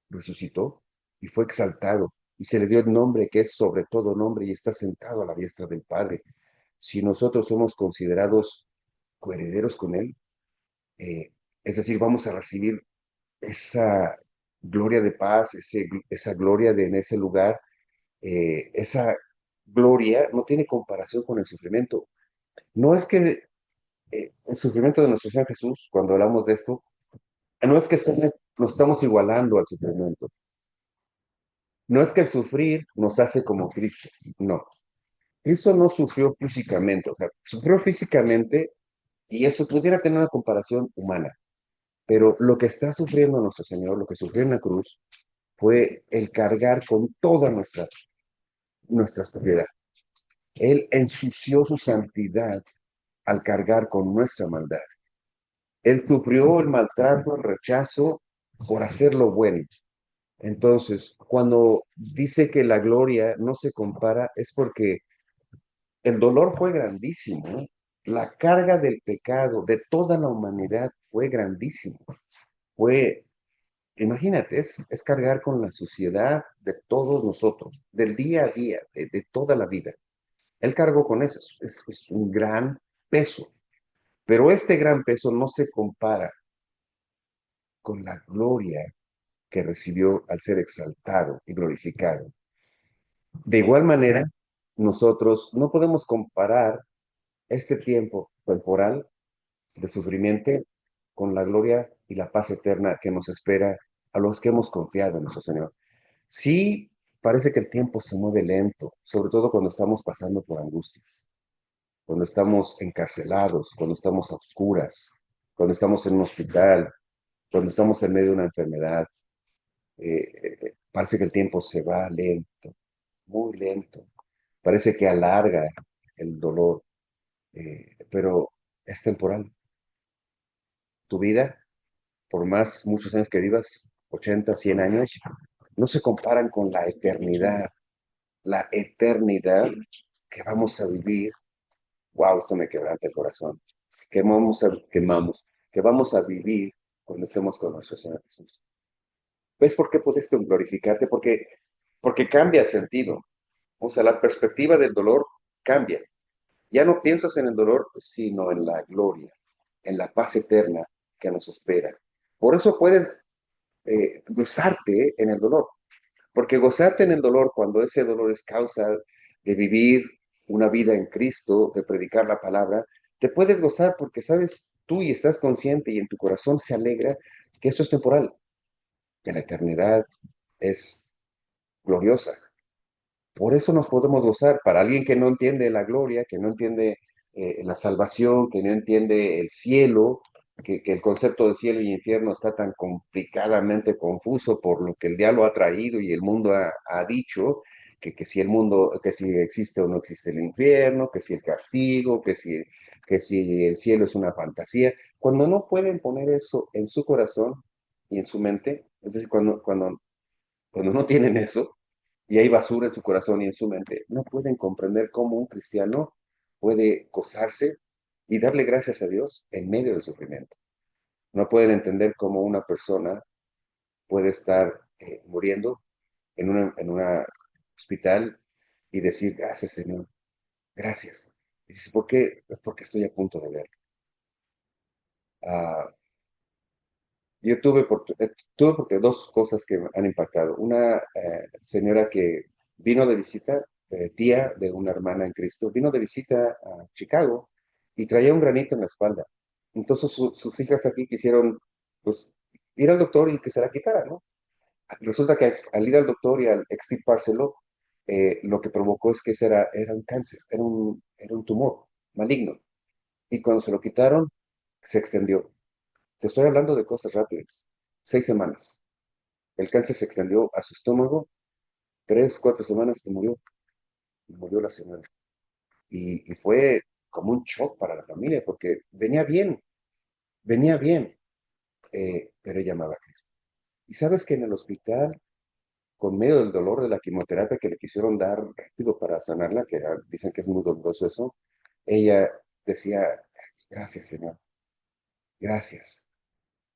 resucitó y fue exaltado y se le dio el nombre que es sobre todo nombre y está sentado a la diestra del Padre. Si nosotros somos considerados coherederos con Él, eh, es decir, vamos a recibir esa gloria de paz, esa gloria en ese lugar, esa gloria no tiene comparación con el sufrimiento. No es que el sufrimiento de nuestro Señor Jesús, cuando hablamos de esto, no es que nos estamos igualando al sufrimiento, no es que el sufrir nos hace como Cristo, no. Cristo no sufrió físicamente, o sea, sufrió físicamente y eso pudiera tener una comparación humana, pero lo que está sufriendo nuestro Señor, lo que sufrió en la cruz, fue el cargar con toda nuestra sociedad. Él ensució su santidad al cargar con nuestra maldad. Él sufrió el maltrato, el rechazo por hacer lo bueno. Entonces, cuando dice que la gloria no se compara, es porque el dolor fue grandísimo, ¿no? La carga del pecado de toda la humanidad fue grandísimo. Fue, imagínate, es cargar con la suciedad de todos nosotros, del día a día, de toda la vida. Él cargó con eso, es un gran peso. Pero este gran peso no se compara con la gloria que recibió al ser exaltado y glorificado. De igual manera, nosotros no podemos comparar este tiempo temporal de sufrimiento con la gloria y la paz eterna que nos espera a los que hemos confiado en nuestro Señor. Sí, parece que el tiempo se mueve lento, sobre todo cuando estamos pasando por angustias, cuando estamos encarcelados, cuando estamos a oscuras, cuando estamos en un hospital, cuando estamos en medio de una enfermedad. Parece que el tiempo se va lento, muy lento. Parece que alarga el dolor, pero es temporal. Tu vida, por más muchos años que vivas, 80, 100 años, no se comparan con la eternidad que vamos a vivir. Wow, esto me quebranta el corazón. Que vamos a vivir cuando estemos con nuestro Señor Jesús. ¿Ves por qué puedes glorificarte? Porque cambia el sentido. O sea, la perspectiva del dolor cambia. Ya no piensas en el dolor, sino en la gloria, en la paz eterna que nos espera. Por eso puedes gozarte en el dolor, porque gozarte en el dolor cuando ese dolor es causa de vivir una vida en Cristo, de predicar la palabra, te puedes gozar porque sabes tú y estás consciente y en tu corazón se alegra que esto es temporal, que la eternidad es gloriosa. Por eso nos podemos gozar. Para alguien que no entiende la gloria, que no entiende la salvación, que no entiende el cielo, que el concepto de cielo y infierno está tan complicadamente confuso por lo que el diablo ha traído y el mundo ha dicho, que si el mundo, que si existe o no existe el infierno, que si el castigo, que si el cielo es una fantasía. Cuando no pueden poner eso en su corazón y en su mente, es decir, cuando no tienen eso, y hay basura en su corazón y en su mente, no pueden comprender cómo un cristiano puede gozarse y darle gracias a Dios en medio del sufrimiento. No pueden entender cómo una persona puede estar muriendo en una hospital y decir, gracias Señor, gracias. Y dices, ¿por qué? Es porque estoy a punto de ver. Ah, yo tuve porque dos cosas que me han impactado. Una señora que vino de visita, tía de una hermana en Cristo, vino de visita a Chicago y traía un granito en la espalda. Entonces sus hijas aquí quisieron, pues, ir al doctor y que se la quitara, ¿no? Resulta que al ir al doctor y al extirpárselo, lo que provocó es que ese era un cáncer, era un tumor maligno. Y cuando se lo quitaron, se extendió. Te estoy hablando de cosas rápidas. 6 semanas. El cáncer se extendió a su estómago, 3, 4 semanas y murió la señora. Y fue como un shock para la familia porque venía bien, pero ella amaba a Cristo. Y sabes que en el hospital, con medio del dolor de la quimioterapia que le quisieron dar rápido para sanarla, dicen que es muy doloroso eso, ella decía, gracias Señor, gracias.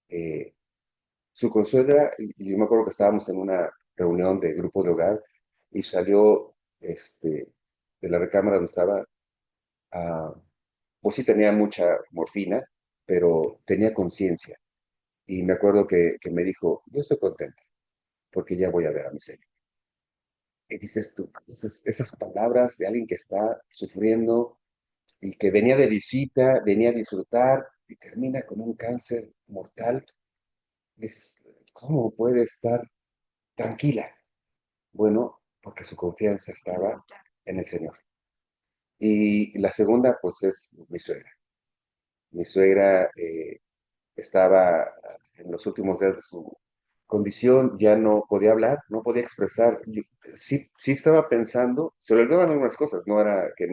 Eh, Su consuegra, y yo me acuerdo que estábamos en una reunión de grupo de hogar y salió de la recámara donde estaba, ah, pues sí tenía mucha morfina, pero tenía conciencia. Y me acuerdo que me dijo, yo estoy contenta porque ya voy a ver a mi Señor. Y dices tú, esas palabras de alguien que está sufriendo, y que venía de visita, venía a disfrutar y termina con un cáncer mortal. Es, ¿cómo puede estar tranquila? Bueno, porque su confianza estaba en el Señor. Y la segunda, pues, es mi suegra. Mi suegra estaba en los últimos días de su condición, ya no podía hablar, no podía expresar. Sí, sí estaba pensando, se le olvidaban algunas cosas, no era que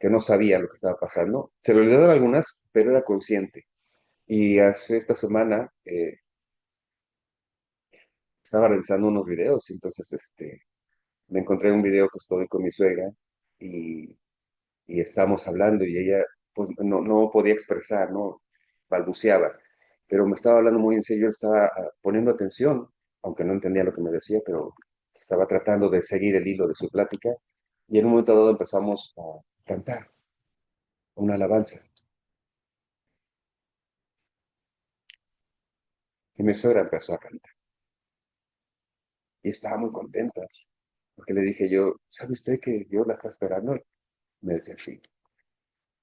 no sabía lo que estaba pasando, se le olvidaban algunas, pero era consciente. Y hace esta semana estaba revisando unos videos, y entonces me encontré un video que estoy con mi suegra y, y estábamos hablando y ella pues, no podía expresar, no balbuceaba, pero me estaba hablando muy en serio, yo estaba poniendo atención, aunque no entendía lo que me decía, pero estaba tratando de seguir el hilo de su plática y en un momento dado empezamos a cantar una alabanza y mi suegra empezó a cantar y estaba muy contenta porque le dije yo, ¿sabe usted que Dios la está esperando? Me decía, sí,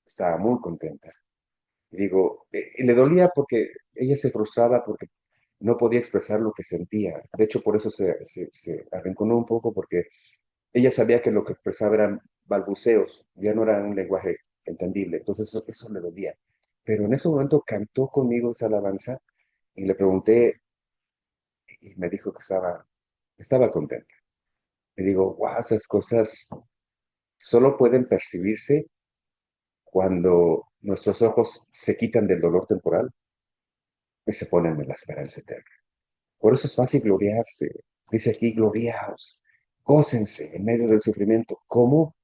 estaba muy contenta. Y digo, y le dolía porque ella se frustraba porque no podía expresar lo que sentía. De hecho, por eso se arrinconó un poco porque ella sabía que lo que expresaba eran balbuceos, ya no era un lenguaje entendible. Entonces eso le dolía. Pero en ese momento cantó conmigo esa alabanza y le pregunté y me dijo que estaba contenta. Le digo, wow, esas cosas solo pueden percibirse cuando nuestros ojos se quitan del dolor temporal y se ponen en la esperanza eterna. Por eso es fácil gloriarse. Dice aquí, gloriaos, gócense en medio del sufrimiento. ¿Cómo?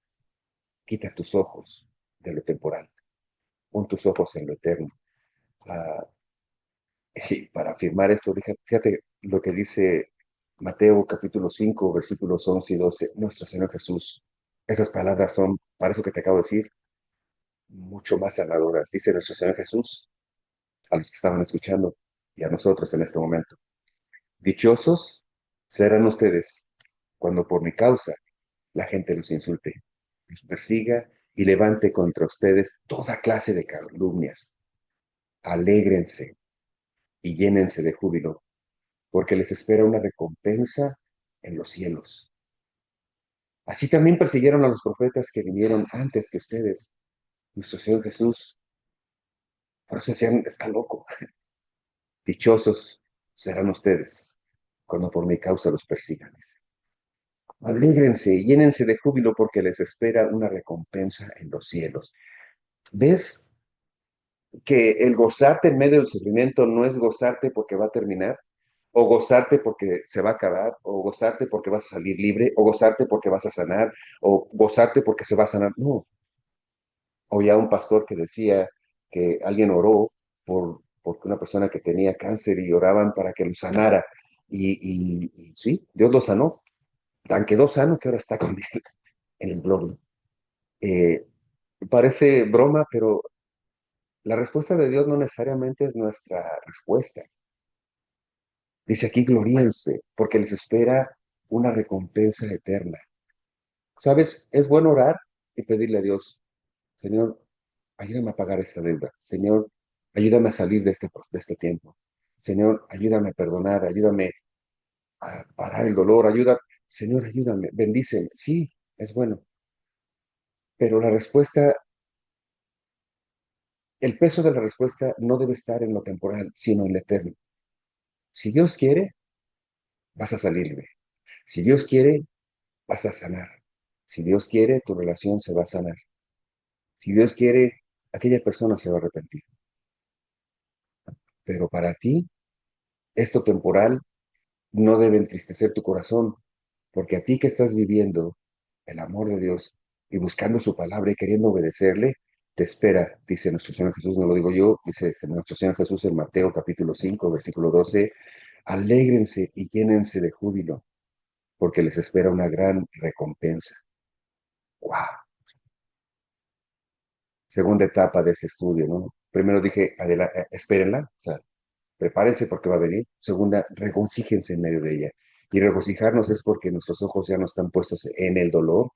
Quita tus ojos de lo temporal, pon tus ojos en lo eterno. Ah, y para afirmar esto, fíjate lo que dice Mateo capítulo 5 versículos 11 y 12. Nuestro Señor Jesús. Esas palabras son, para eso que te acabo de decir, mucho más sanadoras. Dice nuestro Señor Jesús a los que estaban escuchando y a nosotros en este momento. Dichosos serán ustedes cuando por mi causa la gente los insulte, los persiga y levante contra ustedes toda clase de calumnias. Alégrense y llénense de júbilo, porque les espera una recompensa en los cielos. Así también persiguieron a los profetas que vinieron antes que ustedes. Nuestro Señor Jesús, por eso decían, está loco. Dichosos serán ustedes cuando por mi causa los persigan. Alégrense y llénense de júbilo porque les espera una recompensa en los cielos. ¿Ves que el gozarte en medio del sufrimiento no es gozarte porque va a terminar, o gozarte porque se va a acabar, o gozarte porque vas a salir libre, o gozarte porque vas a sanar, o gozarte porque se va a sanar? No. Oía un pastor que decía que alguien oró porque una persona que tenía cáncer y oraban para que lo sanara. Y sí, Dios lo sanó. Tan quedó sano que ahora está con él en el gloria. Eh, Parece broma, pero la respuesta de Dios no necesariamente es nuestra respuesta. Dice aquí, gloríense, porque les espera una recompensa eterna. ¿Sabes? Es bueno orar y pedirle a Dios, Señor, ayúdame a pagar esta deuda. Señor, ayúdame a salir de este tiempo. Señor, ayúdame a perdonar, ayúdame a parar el dolor, Señor, ayúdame, bendíceme. Sí, es bueno, pero la respuesta, el peso de la respuesta no debe estar en lo temporal, sino en lo eterno. Si Dios quiere, vas a salir libre. Si Dios quiere, vas a sanar. Si Dios quiere, tu relación se va a sanar. Si Dios quiere, aquella persona se va a arrepentir. Pero para ti, esto temporal no debe entristecer tu corazón, porque a ti que estás viviendo el amor de Dios y buscando su palabra y queriendo obedecerle, te espera, dice nuestro Señor Jesús, no lo digo yo, dice nuestro Señor Jesús en Mateo capítulo 5 versículo 12, alégrense y llénense de júbilo, porque les espera una gran recompensa. ¡Wow! Segunda etapa de ese estudio, ¿no? Primero dije, espérenla, o sea, prepárense porque va a venir. Segunda, regocíjense en medio de ella. Y regocijarnos es porque nuestros ojos ya no están puestos en el dolor,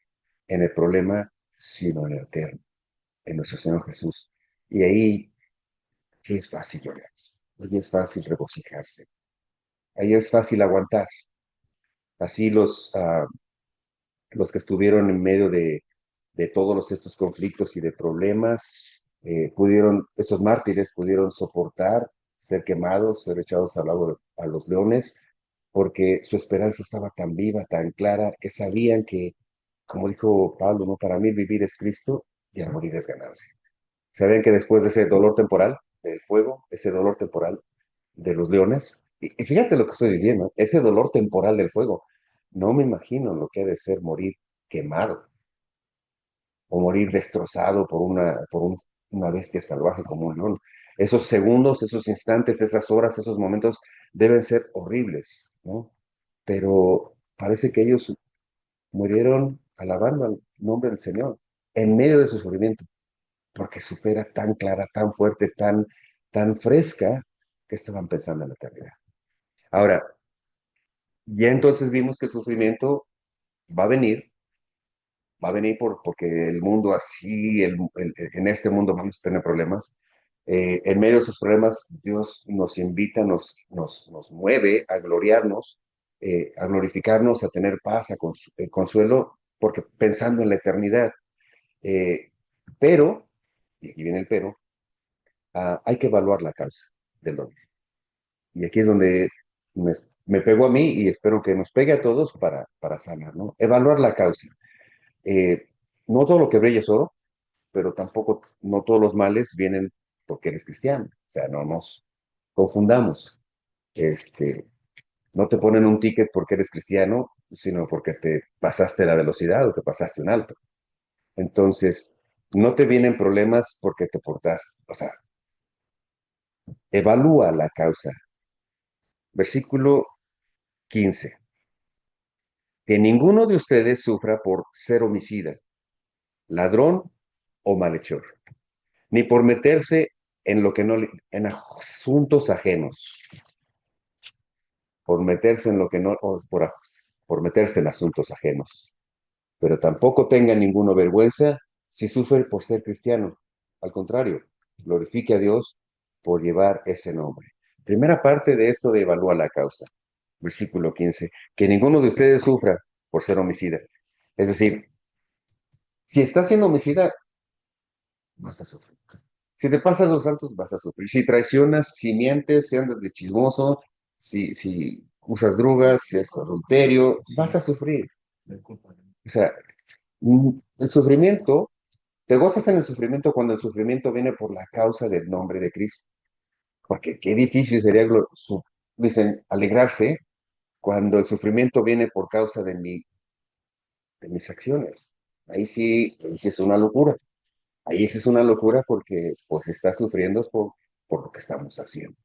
en el problema, sino en el eterno, en nuestro Señor Jesús. Y ahí es fácil llorar, ahí es fácil regocijarse, ahí es fácil aguantar. Así los que estuvieron en medio de todos estos conflictos y de problemas, esos mártires pudieron soportar ser quemados, ser echados al lago a los leones, porque su esperanza estaba tan viva, tan clara, que sabían que, como dijo Pablo, ¿no? Para mí vivir es Cristo y al morir es ganancia. Sabían que después de ese dolor temporal del fuego, ese dolor temporal de los leones, y fíjate lo que estoy diciendo, ese dolor temporal del fuego, no me imagino lo que ha de ser morir quemado o morir destrozado una bestia salvaje como un león. Esos segundos, esos instantes, esas horas, esos momentos deben ser horribles, ¿no? Pero parece que ellos murieron alabando al nombre del Señor en medio de su sufrimiento, porque su fe era tan clara, tan fuerte, tan fresca, que estaban pensando en la eternidad. Ahora, ya entonces vimos que el sufrimiento va a venir, porque el mundo así, en este mundo vamos a tener problemas. En medio de esos problemas, Dios nos invita, nos mueve a gloriarnos, a glorificarnos, a tener paz, consuelo, porque pensando en la eternidad. Eh, pero, y aquí viene el pero, hay que evaluar la causa del dolor. Y aquí es donde me, me pegó a mí y espero que nos pegue a todos para sanar, ¿no? Evaluar la causa. Eh, no todo lo que brilla es oro, pero tampoco no todos los males vienen porque eres cristiano. O sea, no nos confundamos. Este, no te ponen un ticket porque eres cristiano, sino porque te pasaste la velocidad o te pasaste un alto. Entonces, no te vienen problemas porque te portas, o sea, evalúa la causa. Versículo 15. Que ninguno de ustedes sufra por ser homicida, ladrón o malhechor, ni por meterse en lo que no, en asuntos ajenos, por meterse en lo que no, o por meterse en asuntos ajenos. Pero tampoco tenga ninguno vergüenza si sufre por ser cristiano. Al contrario, glorifique a Dios por llevar ese nombre. Primera parte de esto de evalúa la causa. Versículo 15. Que ninguno de ustedes sufra por ser homicida. Es decir, si estás siendo homicida, vas a sufrir. Si te pasas los saltos, vas a sufrir. Si traicionas, si mientes, si andas de chismoso, si usas drogas, si es adulterio, vas a sufrir. O sea, el sufrimiento, te gozas en el sufrimiento cuando el sufrimiento viene por la causa del nombre de Cristo. Porque qué difícil sería, dicen, alegrarse cuando el sufrimiento viene por causa de mis acciones. Ahí sí es una locura. Ahí sí es una locura porque pues está sufriendo por lo que estamos haciendo.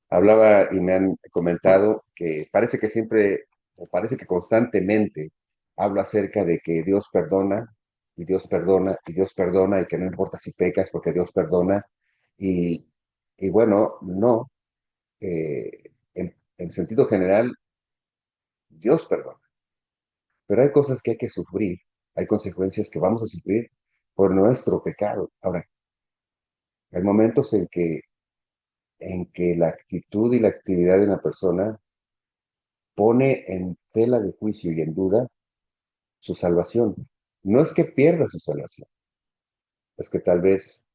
Hablaba y me han comentado que parece que siempre, o parece que constantemente hablo acerca de que Dios perdona, y Dios perdona, y Dios perdona, y que no importa si pecas porque Dios perdona. Y, y bueno, no, en sentido general, Dios perdona, pero hay cosas que hay que sufrir, hay consecuencias que vamos a sufrir por nuestro pecado. Ahora, hay momentos en que la actitud y la actividad de una persona pone en tela de juicio y en duda su salvación. No es que pierda su salvación, es que tal vez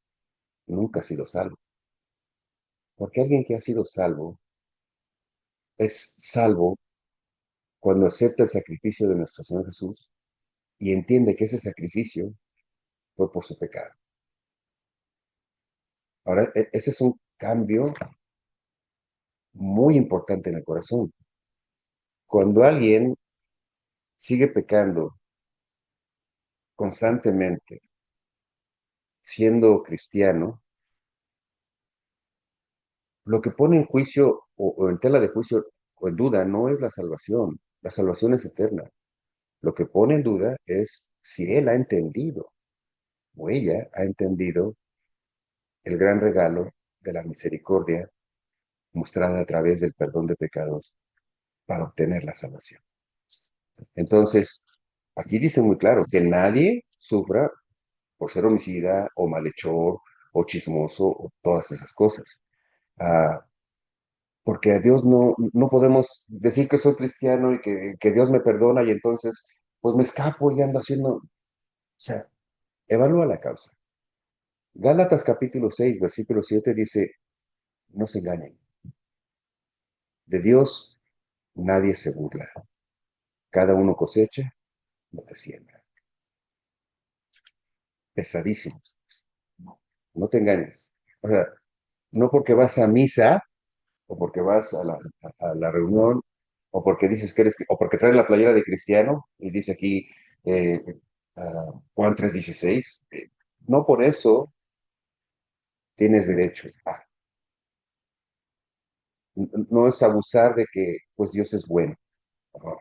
nunca ha sido salvo. Porque alguien que ha sido salvo es salvo cuando acepta el sacrificio de nuestro Señor Jesús y entiende que ese sacrificio fue por su pecado. Ahora, ese es un cambio muy importante en el corazón. Cuando alguien sigue pecando constantemente, siendo cristiano, lo que pone en juicio o en tela de juicio o en duda no es la salvación es eterna. Lo que pone en duda es si él ha entendido o ella ha entendido el gran regalo de la misericordia mostrada a través del perdón de pecados para obtener la salvación. Entonces, aquí dice muy claro que nadie sufra por ser homicida o malhechor o chismoso o todas esas cosas. Ah, porque a Dios no podemos decir que soy cristiano y que Dios me perdona y entonces pues me escapo y ando haciendo, o sea, evalúa la causa. Gálatas capítulo 6 versículo 7 dice, no se engañen, de Dios nadie se burla, cada uno cosecha lo que siembra. Pesadísimos. No te engañes. O sea, no porque vas a misa o porque vas a la reunión o porque dices que eres, o porque traes la playera de cristiano y dice aquí eh, Juan 3:16, no por eso tienes derecho. No es abusar de que pues Dios es bueno. No.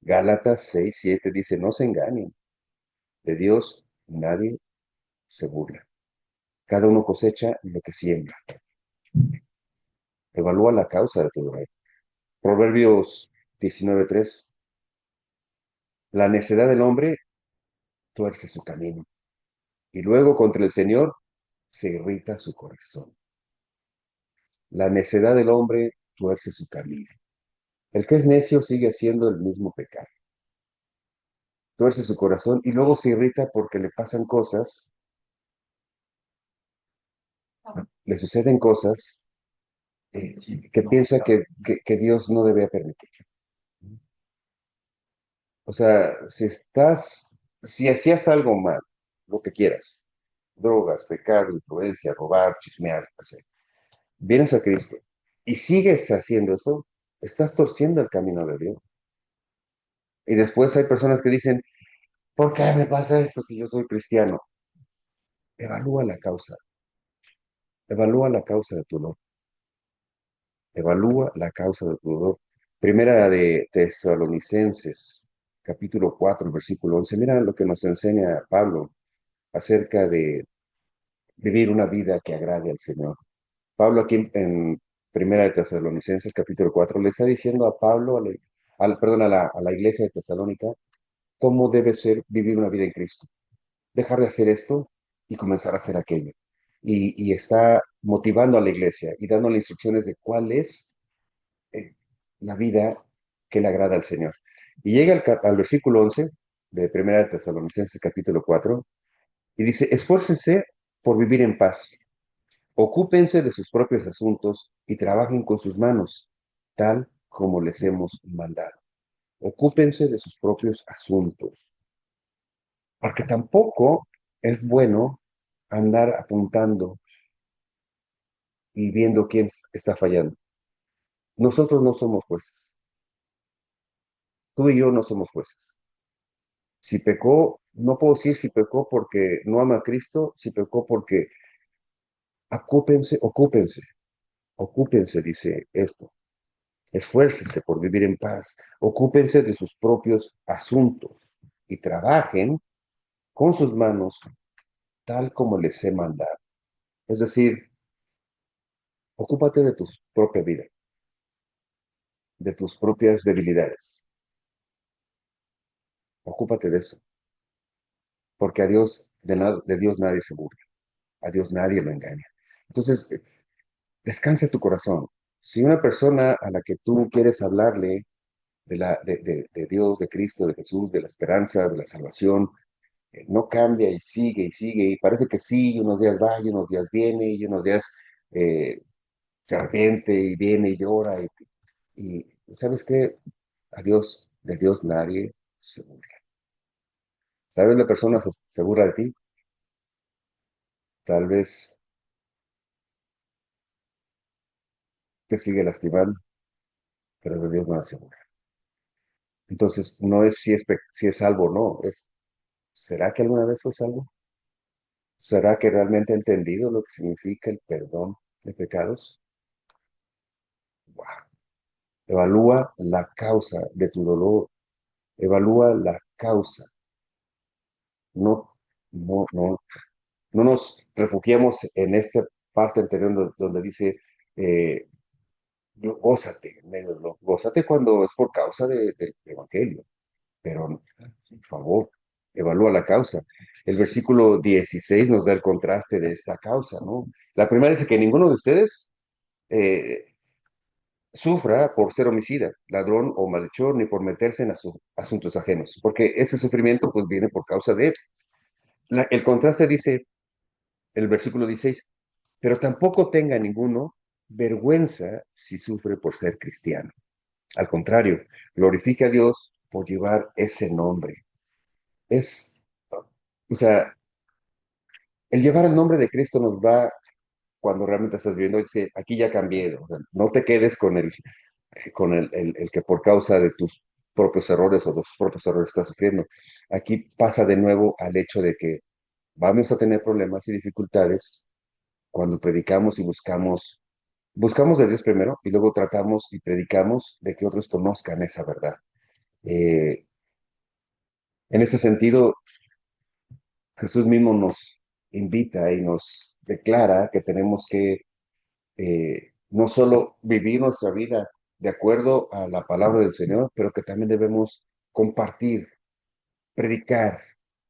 Gálatas 6:7 dice, no se engañen, de Dios nadie se burla. Cada uno cosecha lo que siembra. Evalúa la causa de tu dolor. Proverbios 19:3, la necedad del hombre tuerce su camino y luego contra el Señor se irrita su corazón. La necedad del hombre tuerce su camino. El que es necio sigue haciendo el mismo pecado. Tuerce su corazón y luego se irrita porque le pasan cosas, le suceden cosas eh, que piensa que Dios no debe permitir. O sea, si hacías algo mal, lo que quieras, drogas, pecado, influencia, robar, chismear, no sé, vienes a Cristo y sigues haciendo eso, estás torciendo el camino de Dios. Y después hay personas que dicen, ¿por qué me pasa esto si yo soy cristiano? Evalúa la causa, evalúa la causa de tu dolor, evalúa la causa de tu dolor. Primera de Tesalonicenses, capítulo 4, versículo 11. Mira lo que nos enseña Pablo acerca de vivir una vida que agrade al Señor. Pablo aquí en Primera de Tesalonicenses, capítulo 4, le está diciendo a Pablo, perdón, a la iglesia de Tesalónica, cómo debe ser vivir una vida en Cristo. Dejar de hacer esto y comenzar a hacer aquello. Y está motivando a la iglesia y dándole instrucciones de cuál es eh, la vida que le agrada al Señor. Y llega al versículo 11 de Primera de Tesalonicenses, capítulo 4, y dice, esfuércense por vivir en paz. Ocúpense de sus propios asuntos y trabajen con sus manos, tal como les hemos mandado. Ocúpense de sus propios asuntos, porque tampoco es bueno andar apuntando y viendo quién está fallando. Nosotros no somos jueces, tú y yo no somos jueces. Si pecó, no puedo decir si pecó porque no ama a Cristo, si pecó porque ocúpense, ocúpense, dice esto. Esfuércense por vivir en paz, ocúpense de sus propios asuntos y trabajen con sus manos tal como les he mandado. Es decir, ocúpate de tu propia vida, de tus propias debilidades. Ocúpate de eso, porque a Dios, de Dios nadie se burla, a Dios nadie lo engaña. Entonces, descansa tu corazón. Si una persona a la que tú quieres hablarle de Dios, de Cristo, de Jesús, de la esperanza, de la salvación, no cambia y sigue, y parece que sí, y unos días va, y unos días viene, y unos días eh, se arrepiente y viene y llora, y ¿sabes qué? A Dios, de Dios nadie se burla. Tal vez la persona se burla de ti, tal vez te sigue lastimando, pero de Dios no se burla. Entonces, no es si es salvo o no, ¿será que alguna vez fue salvo? ¿Será que realmente ha entendido lo que significa el perdón de pecados? Wow. Evalúa la causa de tu dolor, evalúa la causa. No, no, no nos refugiemos en esta parte anterior donde dice, eh, gózate, gózate cuando es por causa del Evangelio, pero por favor, evalúa la causa. El versículo 16 nos da el contraste de esta causa, ¿no? La primera dice que ninguno de ustedes eh, sufra por ser homicida, ladrón o malhechor, ni por meterse en asuntos ajenos, porque ese sufrimiento pues viene por causa de él. El contraste dice, el versículo 16, pero tampoco tenga ninguno vergüenza si sufre por ser cristiano. Al contrario, glorifique a Dios por llevar ese nombre. Es, o sea, el llevar el nombre de Cristo nos va, cuando realmente estás viendo, dice, aquí ya cambié, o sea, no te quedes con el que por causa de tus propios errores o de sus propios errores estás sufriendo. Aquí pasa de nuevo al hecho de que vamos a tener problemas y dificultades cuando predicamos y buscamos de Dios primero y luego tratamos y predicamos de que otros conozcan esa verdad. Eh, en ese sentido, Jesús mismo nos invita y nos declara que tenemos que no solo vivir nuestra vida de acuerdo a la palabra del Señor, pero que también debemos compartir, predicar,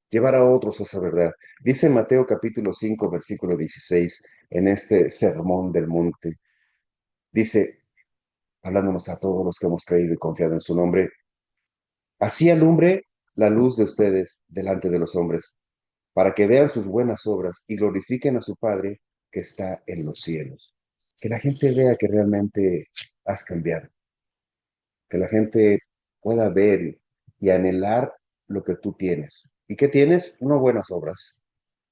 llevar a otros a esa verdad. Dice Mateo capítulo 5 versículo 16 en este sermón del monte, dice, hablándonos a todos los que hemos creído y confiado en su nombre, así alumbre la luz de ustedes delante de los hombres, para que vean sus buenas obras y glorifiquen a su Padre que está en los cielos. Que la gente vea que realmente has cambiado, que la gente pueda ver y anhelar lo que tú tienes. ¿Y qué tienes? No buenas obras,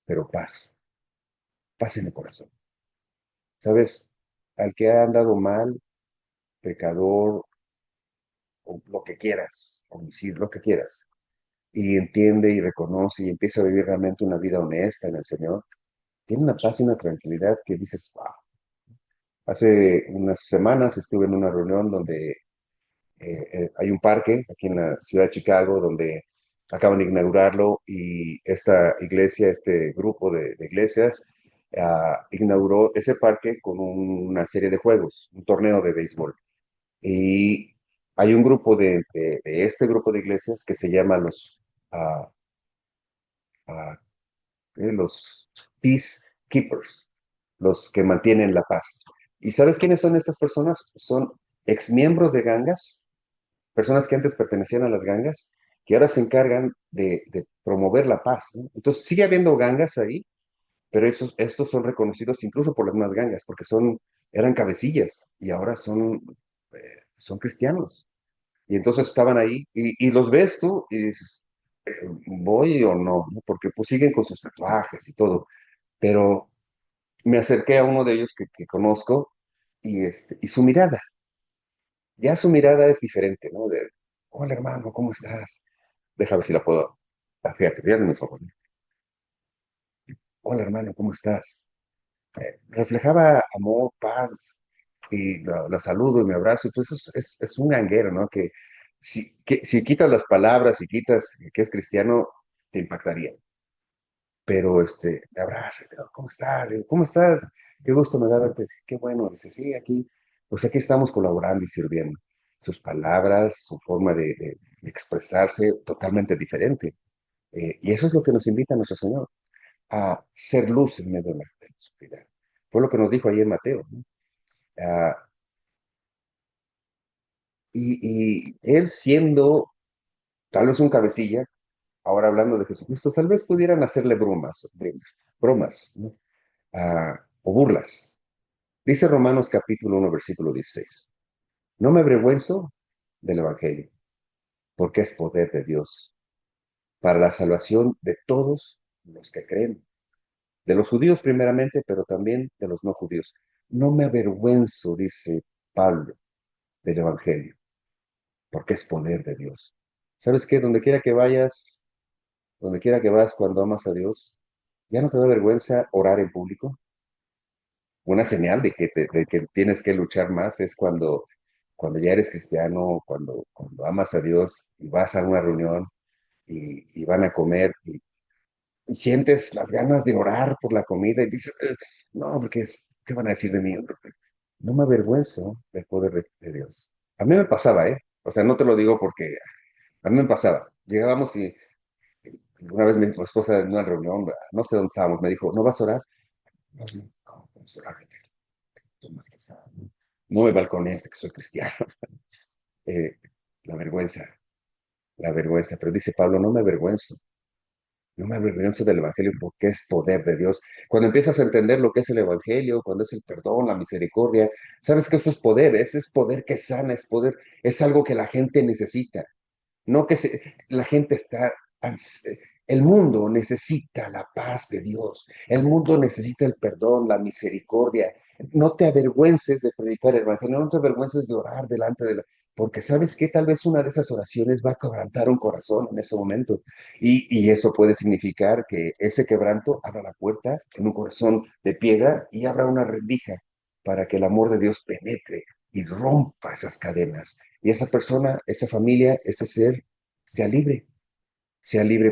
pero paz, paz en el corazón. ¿Sabes? Al que ha andado mal, pecador, o lo que quieras, homicidio, lo que quieras, y entiende y reconoce y empieza a vivir realmente una vida honesta en el Señor, tiene una paz y una tranquilidad que dices, wow. Hace unas semanas estuve en una reunión donde hay un parque aquí en la ciudad de Chicago donde acaban de inaugurarlo y esta iglesia, este grupo de iglesias, inauguró ese parque con una serie de juegos, un torneo de béisbol. Y hay un grupo de este grupo de iglesias que se llama ah, ah, los Peacekeepers, los que mantienen la paz. ¿Y sabes quiénes son estas personas? Son exmiembros de gangas, personas que antes pertenecían a las gangas, que ahora se encargan de promover la paz, ¿no? Entonces sigue habiendo gangas ahí, pero estos son reconocidos incluso por las más gangas, porque eran cabecillas y ahora son cristianos. Y entonces estaban ahí y los ves tú y dices, ¿voy o no? ¿No? Porque pues siguen con sus tatuajes y todo. Pero me acerqué a uno de ellos que conozco y su mirada, ya su mirada es diferente, ¿no? Hola hermano, ¿cómo estás? Déjame ver si la puedo. Fíjate, fíjate mis ojos, ¿no? Hola hermano, ¿cómo estás? Reflejaba amor, paz, y la saludo y me abrazo. Entonces es un ganguero, ¿no? Que si quitas las palabras y quitas que es cristiano, te impactaría. Pero me abraza, ¿cómo estás? Le digo, ¿cómo estás? Qué gusto me da verte. Qué bueno, dice, sí, pues aquí estamos colaborando y sirviendo. Sus palabras, su forma de expresarse, totalmente diferente. Y eso es lo que nos invita nuestro Señor, a ser luz en medio de la oscuridad. Fue lo que nos dijo ayer Mateo, ¿no? Ah, y él siendo tal vez un cabecilla, ahora hablando de Jesucristo, tal vez pudieran hacerle bromas, ¿no? O burlas. Dice Romanos capítulo 1, versículo 16. No me avergüenzo del Evangelio, porque es poder de Dios para la salvación de todos los que creen, de los judíos primeramente, pero también de los no judíos. No me avergüenzo, dice Pablo, del Evangelio, porque es poder de Dios. ¿Sabes qué? Donde quiera que vayas, donde quiera que vas cuando amas a Dios, ya no te da vergüenza orar en público. Una señal de que tienes que luchar más es cuando ya eres cristiano, cuando amas a Dios y vas a una reunión y van a comer y sientes las ganas de orar por la comida y dices, no, porque ¿qué van a decir de mí? No me avergüenzo del poder de Dios. A mí me pasaba, ¿eh? O sea, no te lo digo porque a mí me pasaba. Llegábamos y Una vez mi esposa en una reunión, no sé dónde estábamos, me dijo, ¿no vas a orar? No, no, ¿cómo vamos a orar? No me balconees de que soy cristiano. Eh, la vergüenza, la vergüenza. Pero dice Pablo, no me avergüenzo. No me avergüenzo del Evangelio porque es poder de Dios. Cuando empiezas a entender lo que es el Evangelio, cuando es el perdón, la misericordia, sabes que eso es poder, ese es poder que sana, es poder, es algo que la gente necesita. No que la gente está, el mundo necesita la paz de Dios, el mundo necesita el perdón, la misericordia. No te avergüences de predicar el Evangelio, no te avergüences de orar delante de la... Porque sabes que tal vez una de esas oraciones va a quebrantar un corazón en ese momento. Y eso puede significar que ese quebranto abra la puerta en un corazón de piedra y abra una rendija para que el amor de Dios penetre y rompa esas cadenas y esa persona, esa familia, ese ser, sea libre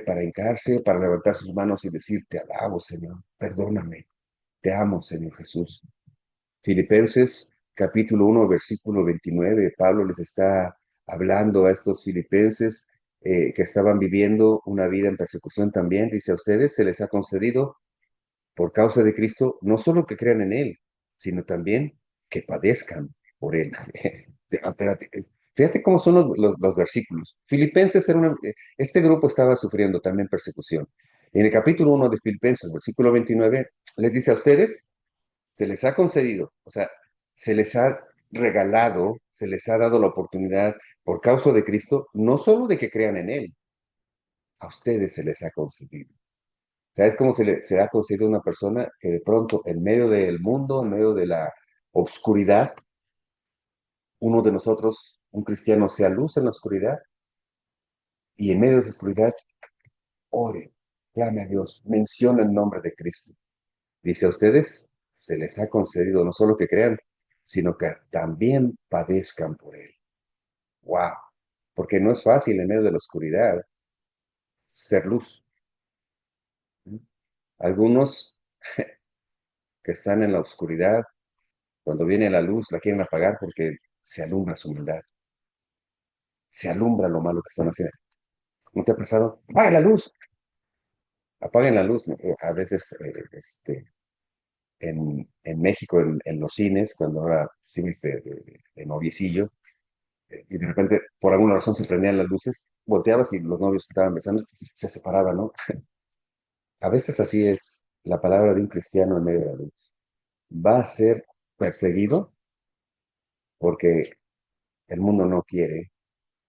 para hincarse, para levantar sus manos y decir, te alabo, Señor, perdóname, te amo, Señor Jesús. Filipenses capítulo 1, versículo 29, Pablo les está hablando a estos filipenses que estaban viviendo una vida en persecución también. Dice, a ustedes se les ha concedido por causa de Cristo, no solo que crean en Él, sino también que padezcan por Él. Espérate, fíjate cómo son los versículos. Filipenses era este grupo estaba sufriendo también persecución. En el capítulo 1 de Filipenses, versículo 29, les dice a ustedes, se les ha concedido, o sea, se les ha regalado, se les ha dado la oportunidad por causa de Cristo, no solo de que crean en Él, a ustedes se les ha concedido. ¿Sabes cómo se ha conseguido una persona que de pronto, en medio del mundo, en medio de la obscuridad, uno de nosotros, un cristiano, sea luz en la oscuridad y en medio de esa oscuridad, ore, clame a Dios, menciona el nombre de Cristo? Dice a ustedes, se les ha concedido no solo que crean, sino que también padezcan por Él. ¡Wow! Porque no es fácil en medio de la oscuridad ser luz. Algunos que están en la oscuridad, cuando viene la luz, la quieren apagar porque se alumbra su maldad, se alumbra lo malo que están haciendo. ¿No te ha pasado? ¡Apaga la luz! Apaguen la luz, ¿no? A veces, en México, en los cines, cuando ahora cines de noviecillo, y de repente, por alguna razón, se prendían las luces, volteabas y los novios que estaban besando se separaban, ¿no? A veces así es la palabra de un cristiano en medio de la luz. Va a ser perseguido porque el mundo no quiere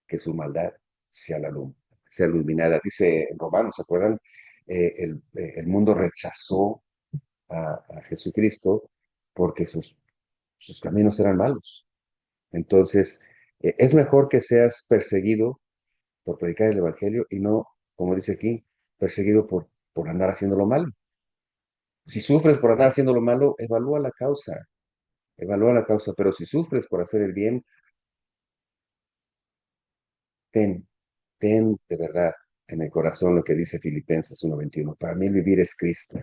que su maldad sea la luz, sea iluminada. Dice en Romanos, ¿se acuerdan? El mundo rechazó a Jesucristo porque sus caminos eran malos. Entonces, es mejor que seas perseguido por predicar el Evangelio y no, como dice aquí, perseguido por andar haciendo lo malo. Si sufres por andar haciendo lo malo, evalúa la causa, pero si sufres por hacer el bien, ten, ten de verdad en el corazón lo que dice Filipenses 1:21. Para mí el vivir es Cristo.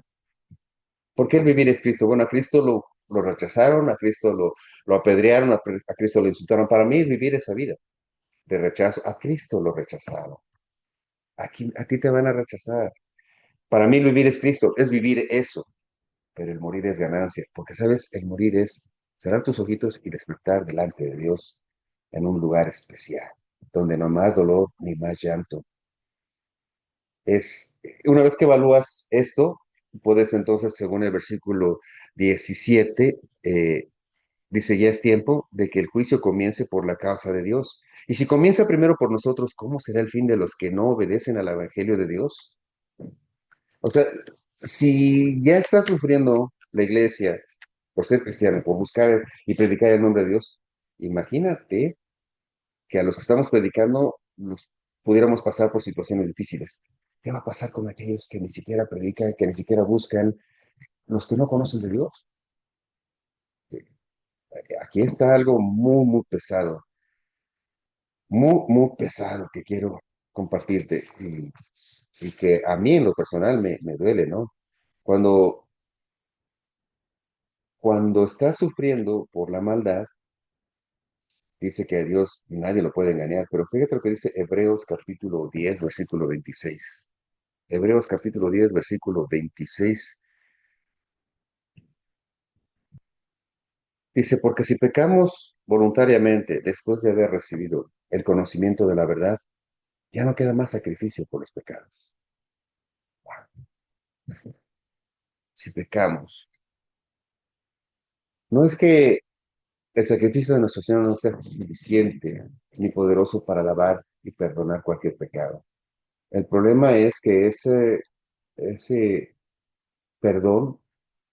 ¿Por qué el vivir es Cristo? Bueno, a Cristo lo rechazaron, a Cristo lo apedrearon, a Cristo lo insultaron. Para mí el vivir esa vida de rechazo, a Cristo lo rechazaron. Aquí, a ti te van a rechazar. Para mí el vivir es Cristo, es vivir eso, pero el morir es ganancia, porque sabes, el morir es cerrar tus ojitos y despertar delante de Dios en un lugar especial, donde no más dolor ni más llanto. Una vez que evalúas esto, puedes entonces, según el versículo 17, dice, ya es tiempo de que el juicio comience por la causa de Dios. Y si comienza primero por nosotros, ¿cómo será el fin de los que no obedecen al Evangelio de Dios? O sea, si ya está sufriendo la iglesia por ser cristiano, por buscar y predicar el nombre de Dios, imagínate que a los que estamos predicando nos pudiéramos pasar por situaciones difíciles. ¿Qué va a pasar con aquellos que ni siquiera predican, que ni siquiera buscan, los que no conocen de Dios? Aquí está algo muy, muy pesado, muy, muy pesado que quiero compartirte y que a mí en lo personal me duele, ¿no? Cuando, cuando estás sufriendo por la maldad, dice que a Dios nadie lo puede engañar, pero fíjate lo que dice Hebreos capítulo 10, versículo 26. Hebreos capítulo 10 versículo 26. Dice, porque si pecamos voluntariamente después de haber recibido el conocimiento de la verdad, ya no queda más sacrificio por los pecados. Si pecamos, no es que el sacrificio de nuestro Señor no sea suficiente ni poderoso para lavar y perdonar cualquier pecado. El problema es que ese perdón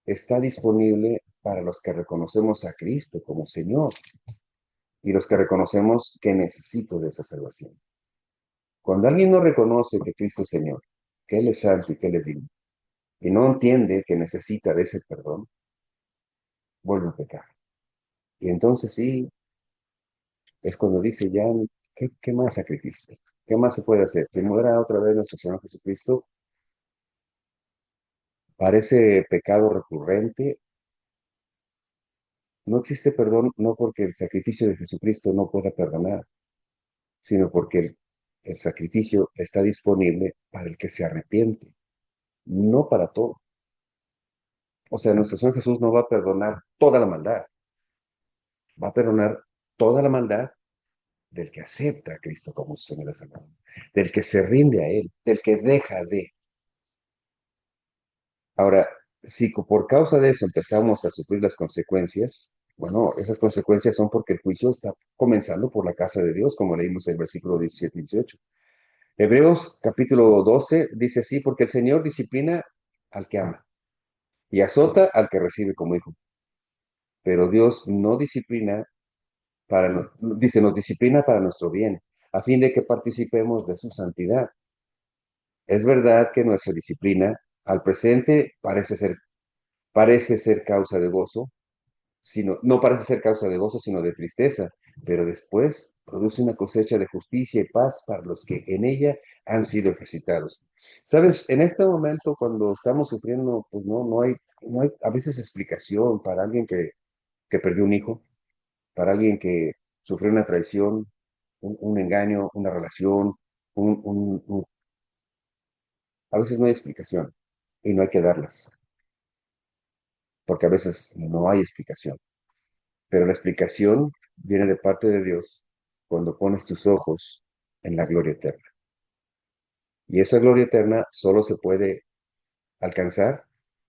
está disponible para los que reconocemos a Cristo como Señor y los que reconocemos que necesito de esa salvación. Cuando alguien no reconoce que Cristo es Señor, que Él es santo y que Él es digno, y no entiende que necesita de ese perdón, vuelve a pecar. Y entonces sí, es cuando dice ya, ¿qué más sacrificio? ¿Qué más se puede hacer? Que muera otra vez nuestro Señor Jesucristo parece pecado recurrente. No existe perdón no porque el sacrificio de Jesucristo no pueda perdonar, sino porque el sacrificio está disponible para el que se arrepiente, no para todo. O sea, nuestro Señor Jesús no va a perdonar toda la maldad, va a perdonar toda la maldad del que acepta a Cristo como su Señor y Salvador, del que se rinde a Él, del que deja de. Ahora, si por causa de eso empezamos a sufrir las consecuencias, bueno, esas consecuencias son porque el juicio está comenzando por la casa de Dios, como leímos en el versículo 17 y 18. Hebreos capítulo 12 dice así, porque el Señor disciplina al que ama y azota al que recibe como hijo. Pero Dios no disciplina dice, nos disciplina para nuestro bien, a fin de que participemos de su santidad. Es verdad que nuestra disciplina al presente parece ser causa de gozo, no parece ser causa de gozo, sino de tristeza, pero después produce una cosecha de justicia y paz para los que en ella han sido ejercitados. Sabes, en este momento cuando estamos sufriendo, pues no hay a veces explicación para alguien que perdió un hijo, para alguien que sufrió una traición, un engaño, una relación, a veces no hay explicación y no hay que darlas, porque a veces no hay explicación. Pero la explicación viene de parte de Dios cuando pones tus ojos en la gloria eterna. Y esa gloria eterna solo se puede alcanzar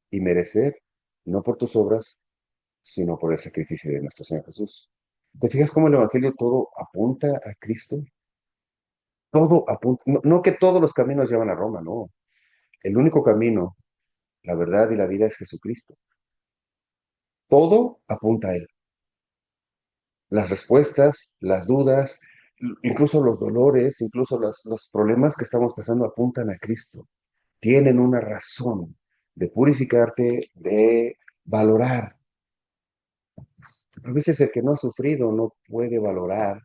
y merecer, no por tus obras, sino por el sacrificio de nuestro Señor Jesús. ¿Te fijas cómo el Evangelio todo apunta a Cristo? Todo apunta, no que todos los caminos llevan a Roma, no. El único camino, la verdad y la vida es Jesucristo. Todo apunta a Él. Las respuestas, las dudas, incluso los dolores, incluso los problemas que estamos pasando apuntan a Cristo. Tienen una razón de purificarte, de valorar. A veces el que no ha sufrido no puede valorar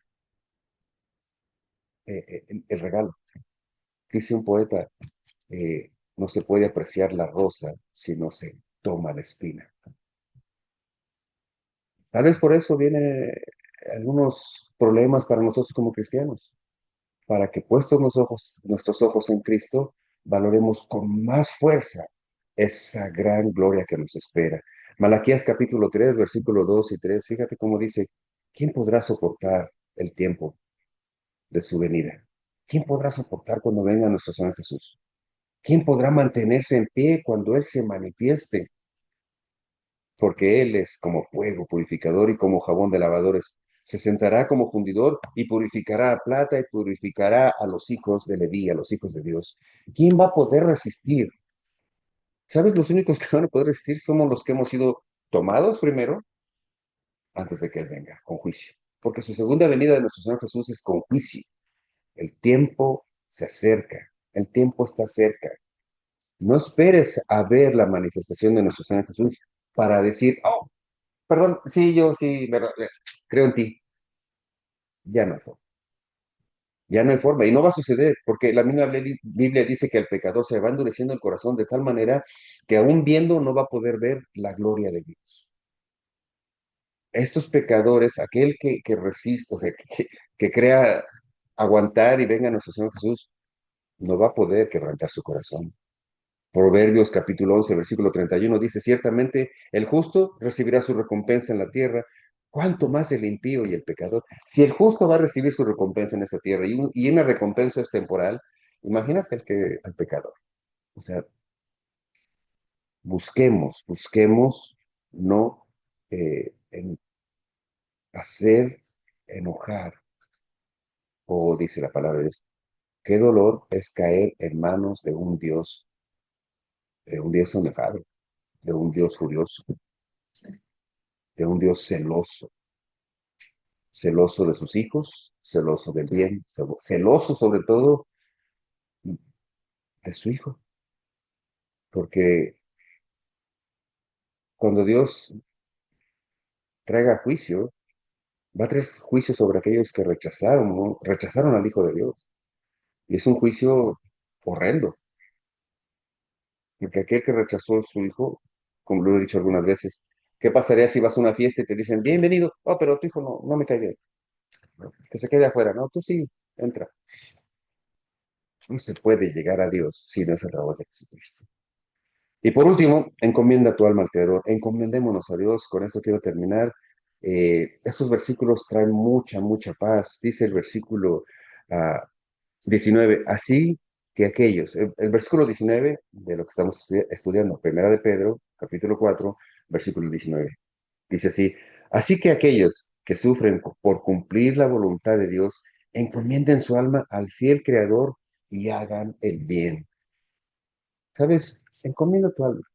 el regalo. Dice un poeta, no se puede apreciar la rosa si no se toma la espina. Tal vez por eso vienen algunos problemas para nosotros como cristianos, para que puestos nuestros ojos en Cristo, valoremos con más fuerza esa gran gloria que nos espera. Malaquías capítulo 3 versículo 2 y 3, fíjate cómo dice, ¿quién podrá soportar el tiempo de su venida? ¿Quién podrá soportar cuando venga nuestro Señor Jesús? ¿Quién podrá mantenerse en pie cuando Él se manifieste? Porque Él es como fuego purificador y como jabón de lavadores. Se sentará como fundidor y purificará a plata y purificará a los hijos de Leví, a los hijos de Dios. ¿Quién va a poder resistir? ¿Sabes? Los únicos que van a poder resistir somos los que hemos sido tomados primero antes de que Él venga con juicio. Porque su segunda venida de nuestro Señor Jesús es con juicio. El tiempo se acerca. El tiempo está cerca. No esperes a ver la manifestación de nuestro Señor Jesús para decir, oh, perdón, sí, yo sí, creo en ti. Ya no hay forma. Ya no hay forma. Y no va a suceder, porque la misma Biblia dice que el pecador se va endureciendo el corazón de tal manera que aún viendo no va a poder ver la gloria de Dios. Estos pecadores, aquel que resiste, o sea, que crea aguantar y venga nuestro Señor Jesús, no va a poder quebrantar su corazón. Proverbios capítulo 11 versículo 31 dice, ciertamente el justo recibirá su recompensa en la tierra, cuánto más el impío y el pecador. Si el justo va a recibir su recompensa en esta tierra y una recompensa es temporal, imagínate el pecador. O sea, busquemos no hacer enojar, o dice la palabra de Dios, qué dolor es caer en manos de un Dios enojado, de un Dios furioso, de un Dios celoso, celoso de sus hijos, celoso del bien, celoso sobre todo de su hijo, porque cuando Dios traiga juicio, va a traer juicio sobre aquellos que rechazaron, ¿no? Rechazaron al Hijo de Dios. Y es un juicio horrendo, porque aquel que rechazó a su hijo, como lo he dicho algunas veces, ¿qué pasaría si vas a una fiesta y te dicen, bienvenido, oh, pero tu hijo no me cae bien, que se quede afuera, no, tú sí, entra. No se puede llegar a Dios si no es a través de Jesucristo. Y por último, encomienda tu alma al Creador. Encomendémonos a Dios. Con eso quiero terminar. Estos versículos traen mucha paz. Dice el versículo 19. Así que aquellos, el versículo 19 de lo que estamos estudiando, Primera de Pedro, capítulo 4, versículo 19. Dice así, así que aquellos que sufren por cumplir la voluntad de Dios, encomienden su alma al fiel Creador y hagan el bien. ¿Sabes? Encomienda tu alma.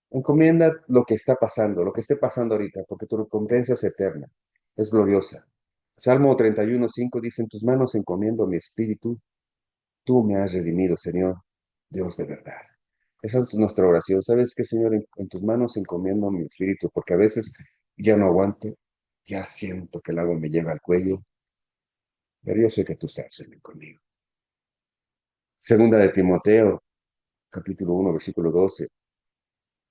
Encomienda lo que está pasando, lo que esté pasando ahorita, porque tu recompensa es eterna, es gloriosa. Salmo 31:5 dice, en tus manos encomiendo mi espíritu, tú me has redimido, Señor, Dios de verdad. Esa es nuestra oración. ¿Sabes qué, Señor? En tus manos encomiendo mi espíritu, porque a veces ya no aguanto, ya siento que el agua me lleva al cuello, pero yo sé que tú estás, Señor, conmigo. Segunda de Timoteo, capítulo 1, versículo 12.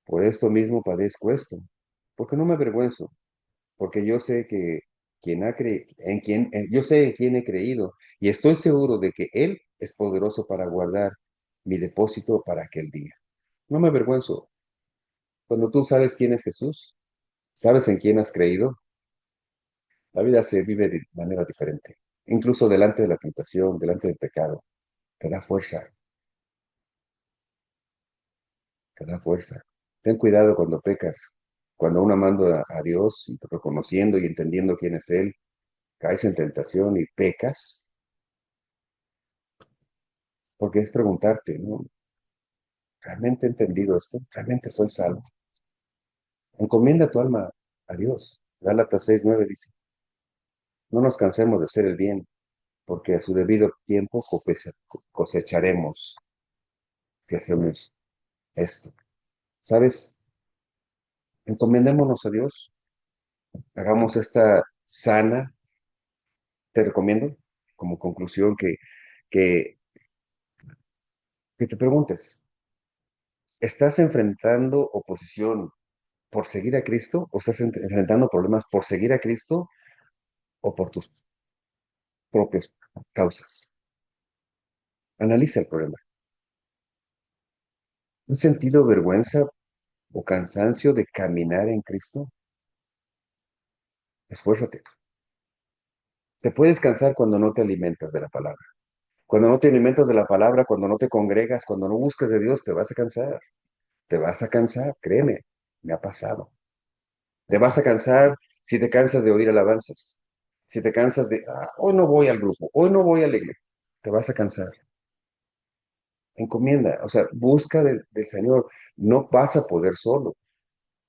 Por esto mismo padezco esto, porque no me avergüenzo, porque yo sé que yo sé en quién he creído y estoy seguro de que Él es poderoso para guardar mi depósito para aquel día. No me avergüenzo. Cuando tú sabes quién es Jesús, sabes en quién has creído, la vida se vive de manera diferente. Incluso delante de la tentación, delante del pecado, te da fuerza, te da fuerza. Ten cuidado cuando pecas. Cuando aún amando a Dios y reconociendo y entendiendo quién es Él, caes en tentación y pecas, porque es preguntarte, ¿no? ¿Realmente he entendido esto? ¿Realmente soy salvo? Encomienda tu alma a Dios. Gálatas 6:9 dice, no nos cansemos de hacer el bien, porque a su debido tiempo cosecharemos si hacemos esto. ¿Sabes? Encomendémonos a Dios. Hagamos esta sana, te recomiendo, como conclusión, que, que te preguntes, ¿estás enfrentando oposición por seguir a Cristo? ¿O estás enfrentando problemas por seguir a Cristo o por tus propias causas? Analiza el problema. ¿Has sentido vergüenza o cansancio de caminar en Cristo? Esfuérzate. Te puedes cansar cuando no te alimentas de la palabra. Cuando no te alimentas de la palabra, cuando no te congregas, cuando no buscas de Dios, te vas a cansar. Te vas a cansar, créeme, me ha pasado. Te vas a cansar si te cansas de oír alabanzas. Si te cansas de, hoy no voy al grupo, hoy no voy a la iglesia. Te vas a cansar. Encomienda, o sea, busca del Señor. No vas a poder solo.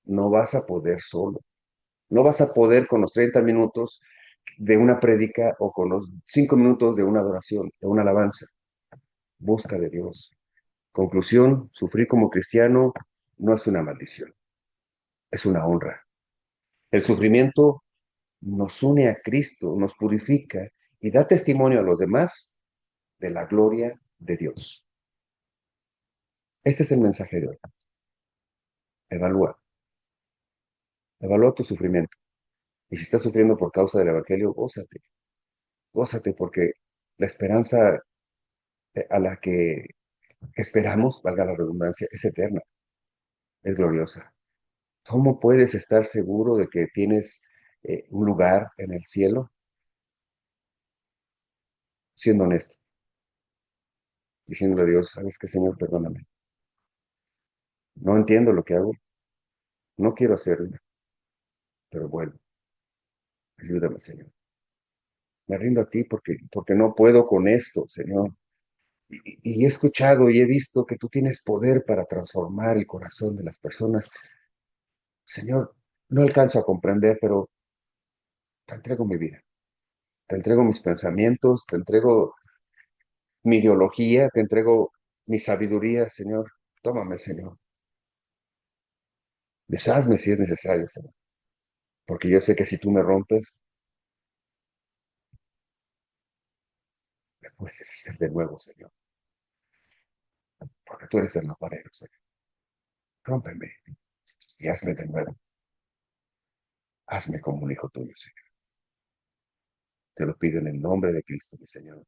No vas a poder solo. No vas a poder con los 30 minutos de una prédica o con los 5 minutos de una adoración, de una alabanza. Busca de Dios. Conclusión, sufrir como cristiano no es una maldición, es una honra. El sufrimiento nos une a Cristo, nos purifica y da testimonio a los demás de la gloria de Dios. Este es el mensaje de hoy. Evalúa, evalúa tu sufrimiento. Y si estás sufriendo por causa del Evangelio, gózate, gózate porque la esperanza a la que esperamos, valga la redundancia, es eterna, es gloriosa. ¿Cómo puedes estar seguro de que tienes un lugar en el cielo? Siendo honesto, diciéndole a Dios, ¿sabes qué, Señor? Perdóname. No entiendo lo que hago, no quiero hacerlo, pero bueno, ayúdame, Señor. Me rindo a ti porque no puedo con esto, Señor. Y he escuchado y he visto que tú tienes poder para transformar el corazón de las personas. Señor, no alcanzo a comprender, pero te entrego mi vida, te entrego mis pensamientos, te entrego mi ideología, te entrego mi sabiduría, Señor. Tómame, Señor. Deshazme si es necesario, Señor. Porque yo sé que si tú me rompes, me puedes hacer de nuevo, Señor. Porque tú eres el alfarero, Señor. Rómpeme y hazme de nuevo. Hazme como un hijo tuyo, Señor. Te lo pido en el nombre de Cristo, mi Señor.